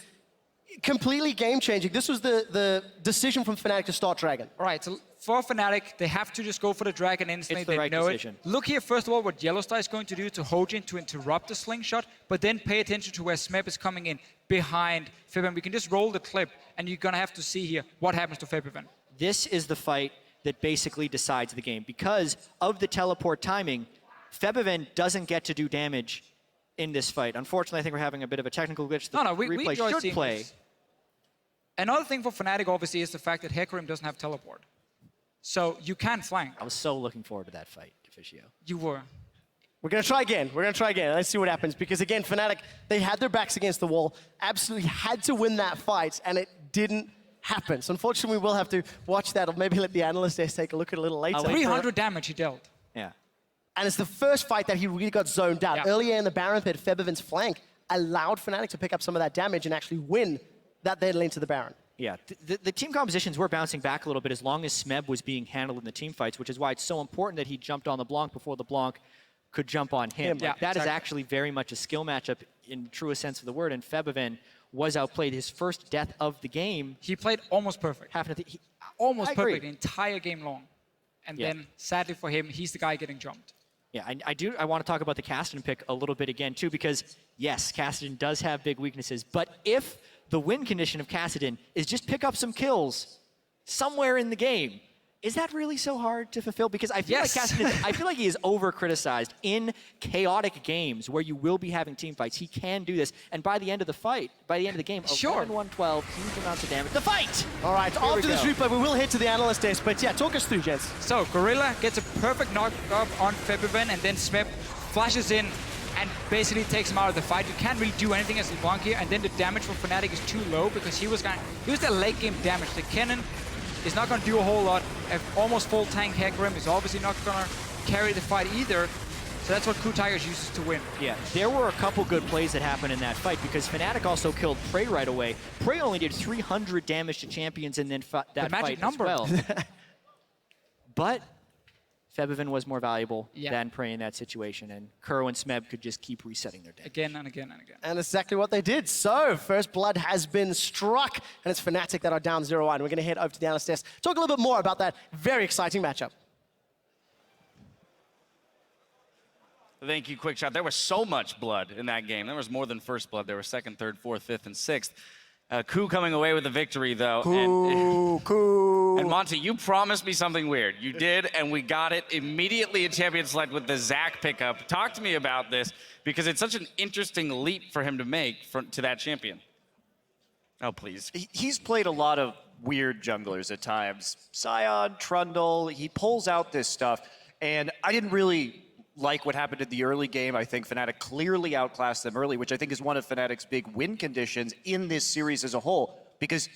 completely game-changing. This was the decision from Fnatic to start Dragon. All right, so for Fnatic, they have to just go for the Dragon instantly. It's the right decision. Look here, first of all, what Yellowstar is going to do to Hojin to interrupt the slingshot, but then pay attention to where Smeb is coming in behind Febiven. We can just roll the clip, and you're going to have to see here what happens to Febiven. This is the fight that basically decides the game. Because of the teleport timing, Febiven doesn't get to do damage in this fight. Unfortunately, I think we're having a bit of a technical glitch. The we replay enjoy should seeing play. this. Another thing for Fnatic, obviously, is the fact that Hecarim doesn't have teleport. So you can flank. I was so looking forward to that fight, Deficio. You were. We're going to try again. We're going to try again. Let's see what happens. Because again, Fnatic, they had their backs against the wall, absolutely had to win that fight, and it didn't happen. So unfortunately, we will have to watch that, or maybe let the analyst desk take a look at it a little later. 300 damage he dealt. Yeah. And it's the first fight that he really got zoned out. Earlier in the Baron pit, Febiven's flank allowed Fnatic to pick up some of that damage and actually win that dead lane to the Baron. Yeah, the team compositions were bouncing back a little bit as long as Smeb was being handled in the team fights, which is why it's so important that he jumped on the Blanc before the Blanc could jump on him. That is actually very much a skill matchup in the truest sense of the word, and Febiven was outplayed. His first death of the game. He played almost perfect. Almost perfect the entire game long. And then, sadly for him, he's the guy getting jumped. Yeah, I want to talk about the Kassadin pick a little bit again, too, because, yes, Kassadin does have big weaknesses, but if the win condition of Kassadin is just pick up some kills somewhere in the game, is that really so hard to fulfill? Because I feel like Kassadin, I feel like he is over-criticized in chaotic games where you will be having team fights. He can do this, and by the end of the fight, by the end of the game, 11-1-12, huge amounts of damage. The fight! All right, Here after we this go. replay, we will head to the analyst desk, but yeah, talk us through, gents. So, Gorilla gets a perfect knock-up on Febiven, and then Smeb flashes in and basically takes him out of the fight. You can't really do anything as LeBlanc here, and then the damage for Fnatic is too low because he was the late game damage. The cannon is not going to do a whole lot. Almost full tank Hecarim is obviously not going to carry the fight either. So that's what KOO Tigers uses to win. Yeah, there were a couple good plays that happened in that fight because Fnatic also killed Prey right away. Prey only did 300 damage to champions in that the magic fight number. as well. But Febiven was more valuable than Prey in that situation, and Kuro and Smeb could just keep resetting their damage. Again and again and again. And exactly what they did. So, first blood has been struck, and it's Fnatic that are down 0-1. We're going to head over to the analyst desk, talk a little bit more about that very exciting matchup. Thank you, Quickshot. There was so much blood in that game. There was more than first blood. There was second, third, fourth, fifth, and sixth. KOO coming away with the victory, though. KOO. And Monty, you promised me something weird. You did, and we got it immediately in Champions Select with the Zac pickup. Talk to me about this, because it's such an interesting leap for him to make to that champion. Oh, please. He's played a lot of weird junglers at times. Sion, Trundle, he pulls out this stuff, and I didn't really like what happened in the early game. I think Fnatic clearly outclassed them early, which I think is one of Fnatic's big win conditions in this series as a whole, because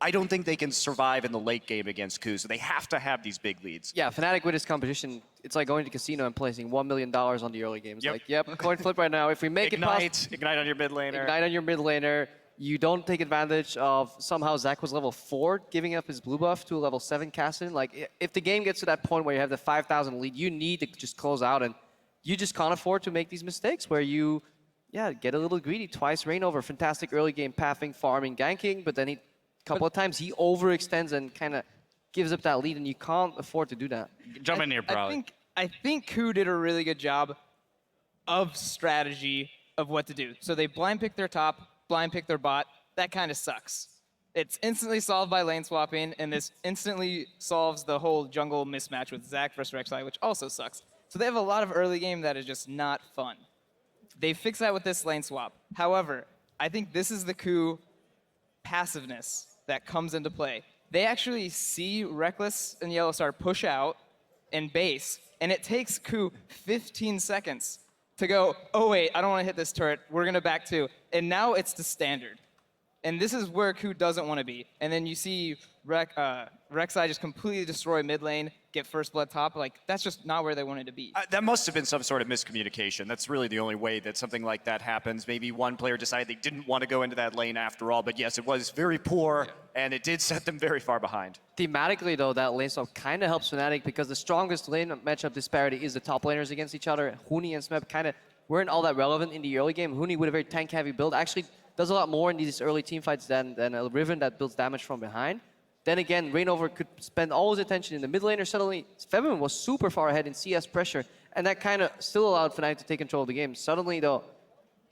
I don't think they can survive in the late game against KOO, so they have to have these big leads. Yeah, Fnatic with his competition, it's like going to casino and placing $1 million on the early game. It's coin flip right now. If we make it past... Ignite on your mid laner. Ignite on your mid laner. You don't take advantage of somehow Zac was level 4, giving up his blue buff to a level 7 Kassadin. Like, if the game gets to that point where you have the 5,000 lead, you need to just close out, and you just can't afford to make these mistakes where you, get a little greedy. Twice Reignover, fantastic early game pathing, farming, ganking, but then he couple of times, he overextends and kind of gives up that lead, and you can't afford to do that. Jump in here, probably. I think KOO did a really good job of strategy of what to do. So they blind pick their top, blind pick their bot. That kind of sucks. It's instantly solved by lane swapping, and this instantly solves the whole jungle mismatch with Zac versus Rek'Sai, which also sucks. So they have a lot of early game that is just not fun. They fix that with this lane swap. However, I think this is the KOO passiveness that comes into play. They actually see Reckless and Yellowstar push out and base, and it takes KOO 15 seconds to go, oh wait, I don't want to hit this turret, we're going to back two. And now it's the standard. And this is where KOO doesn't want to be. And then you see Rek'Sai just completely destroy mid lane, get first blood top. Like, that's just not where they wanted to be. That must have been some sort of miscommunication. That's really the only way that something like that happens. Maybe one player decided they didn't want to go into that lane after all. But yes, it was very poor, and it did set them very far behind. Thematically, though, that lane swap kind of helps Fnatic because the strongest lane matchup disparity is the top laners against each other. Huni and Smeb kind of weren't all that relevant in the early game. Huni with a very tank-heavy build actually does a lot more in these early team fights than a Riven that builds damage from behind. Then again, Reignover could spend all his attention in the mid lane, or suddenly Febiven was super far ahead in CS pressure, and that kind of still allowed Fnatic to take control of the game. Suddenly, though,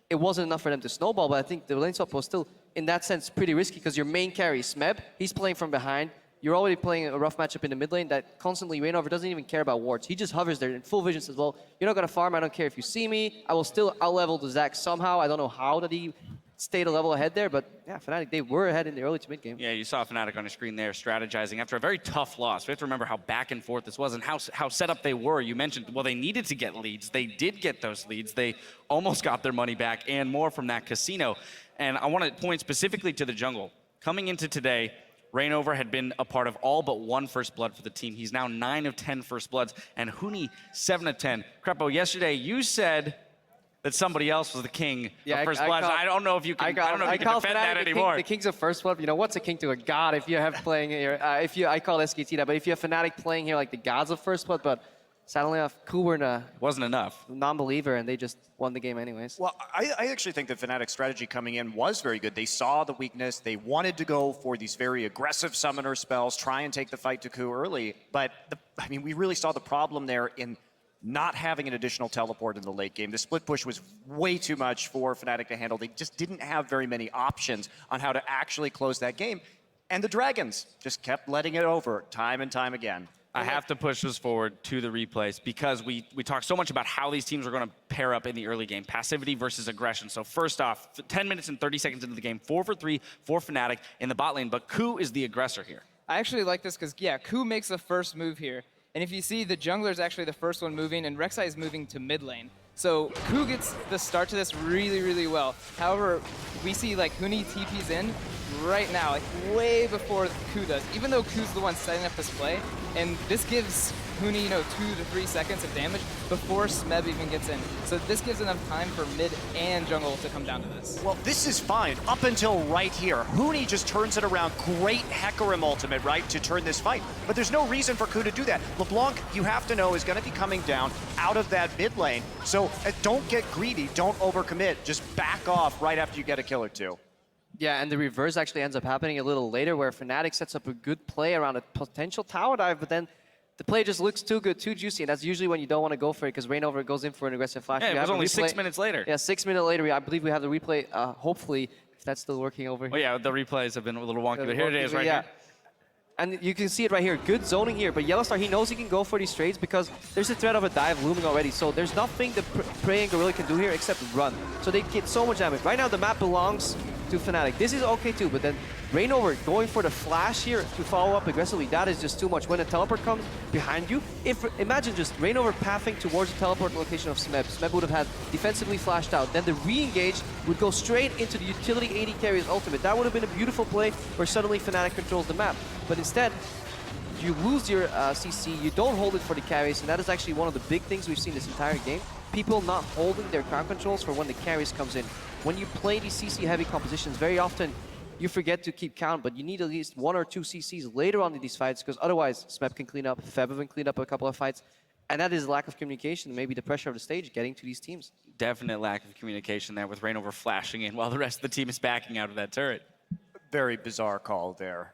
it wasn't enough for them to snowball, but I think the lane swap was still, in that sense, pretty risky because your main carry, Smeb, he's playing from behind. You're already playing a rough matchup in the mid lane that constantly Reignover doesn't even care about wards. He just hovers there in full vision, says, well, you're not going to farm, I don't care if you see me. I will still out-level the Zac somehow. I don't know how that he stayed a level ahead there, but yeah, Fnatic, they were ahead in the early to mid game. Yeah, you saw Fnatic on your screen there strategizing after a very tough loss. We have to remember how back and forth this was and how set up they were. You mentioned, well, they needed to get leads. They did get those leads. They almost got their money back and more from that casino. And I want to point specifically to the jungle. Coming into today, Reignover had been a part of all but one first blood for the team. He's now 9 of 10 first bloods, and Huni 7 of 10. Krepo, yesterday you said that somebody else was the king of first blood. I don't know if you can, defend that anymore. The kings of first blood. You know, what's a king to a god if you have playing here? I call SKT that, but if you have Fnatic playing here like the gods of first blood, but sadly enough, KOO were wasn't enough. Non-believer, and they just won the game anyways. Well, I actually think that Fnatic's strategy coming in was very good. They saw the weakness. They wanted to go for these very aggressive summoner spells, try and take the fight to KOO early. But, we really saw the problem there in not having an additional teleport in the late game. The split push was way too much for Fnatic to handle. They just didn't have very many options on how to actually close that game. And the Dragons just kept letting it over time and time again. I have to push this forward to the replays because we talk so much about how these teams are going to pair up in the early game. Passivity versus aggression. So first off, 10 minutes and 30 seconds into the game, 4 for 3 for Fnatic in the bot lane, but KOO is the aggressor here. I actually like this because, yeah, KOO makes the first move here. And if you see, the jungler is actually the first one moving, and Rek'Sai is moving to mid lane. So KOO gets the start to this really, really well. However, we see like Huni TP's in right now, like way before KOO does, even though KOO's the one setting up this play. And this gives Huni, 2 to 3 seconds of damage before Smeb even gets in. So this gives enough time for mid and jungle to come down to this. Well, this is fine up until right here. Huni just turns it around. Great Hecarim ultimate, right, to turn this fight. But there's no reason for KOO to do that. LeBlanc, you have to know, is going to be coming down out of that mid lane. So don't get greedy. Don't overcommit. Just back off right after you get a kill or two. Yeah, and the reverse actually ends up happening a little later where Fnatic sets up a good play around a potential tower dive, but then the play just looks too good, too juicy, and that's usually when you don't want to go for it because Reignover goes in for an aggressive flash. Yeah, it was only 6 minutes later. Yeah, 6 minutes later. I believe we have the replay, hopefully, if that's still working over here. Well, yeah, the replays have been a little wonky, but here it is right here. And you can see it right here. Good zoning here, but Yellowstar, he knows he can go for these trades because there's a threat of a dive looming already. So there's nothing the Prey and Gorilla can do here except run. So they get so much damage. Right now, the map belongs to Fnatic. This is okay too, but then Reignover going for the flash here to follow up aggressively, that is just too much. When a teleport comes behind you, imagine just Reignover pathing towards the teleport location of Smeb. Smeb would have had defensively flashed out. Then the re-engage would go straight into the utility AD carrier's ultimate. That would have been a beautiful play where suddenly Fnatic controls the map. But instead, you lose your CC, you don't hold it for the carries, and that is actually one of the big things we've seen this entire game. People not holding their crown controls for when the carries comes in. When you play these CC-heavy compositions, very often you forget to keep count, but you need at least 1 or 2 CCs later on in these fights, because otherwise Smeb can clean up, Febiven clean up a couple of fights, and that is lack of communication, maybe the pressure of the stage getting to these teams. Definite lack of communication there with Reignover flashing in while the rest of the team is backing out of that turret. very bizarre call there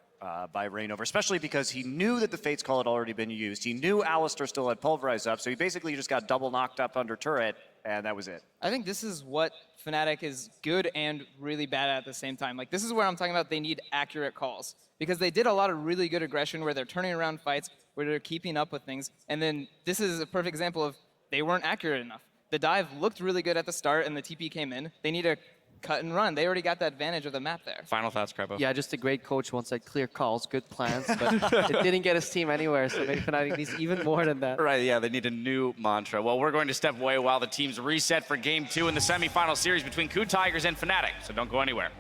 by Reignover, especially because he knew that the Fates call had already been used. He knew Alistar still had Pulverize up, so he basically just got double knocked up under turret, and that was it. I think this is what Fnatic is good and really bad at the same time. Like, this is where I'm talking about they need accurate calls. Because they did a lot of really good aggression where they're turning around fights, where they're keeping up with things. And then this is a perfect example of they weren't accurate enough. The dive looked really good at the start, and the TP came in. They need to cut and run. They already got the advantage of the map there. Final thoughts, Krebo. Yeah, just a great coach once said clear calls, good plans, but it didn't get his team anywhere, so maybe Fnatic needs even more than that. Right, yeah, they need a new mantra. Well, we're going to step away while the teams reset for Game 2 in the semifinal series between KOO Tigers and Fnatic, so don't go anywhere.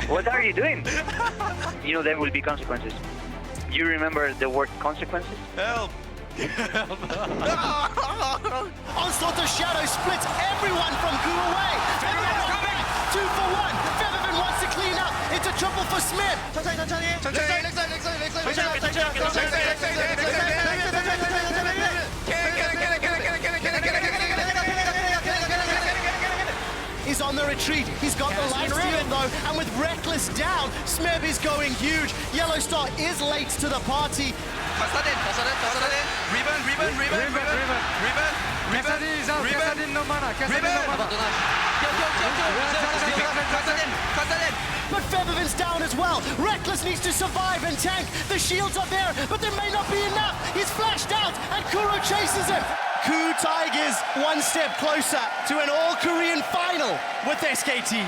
What are you doing? You know there will be consequences. You remember the word consequences? Help! Onslaught of Shadow splits everyone from KOO away. Febiven's coming! 2 for 1. Febiven wants to clean up. It's a triple for Smith. Is on the retreat. He's got the life steal though, and with Reckless down, Smeb is going huge. Yellowstar is late to the party. But Febiven's down as well. Reckless needs to survive and tank. The shields are there, but there may not be enough. He's flashed out, and Kuro chases him. KOO Tigers one step closer to an all-Korean final with SKT.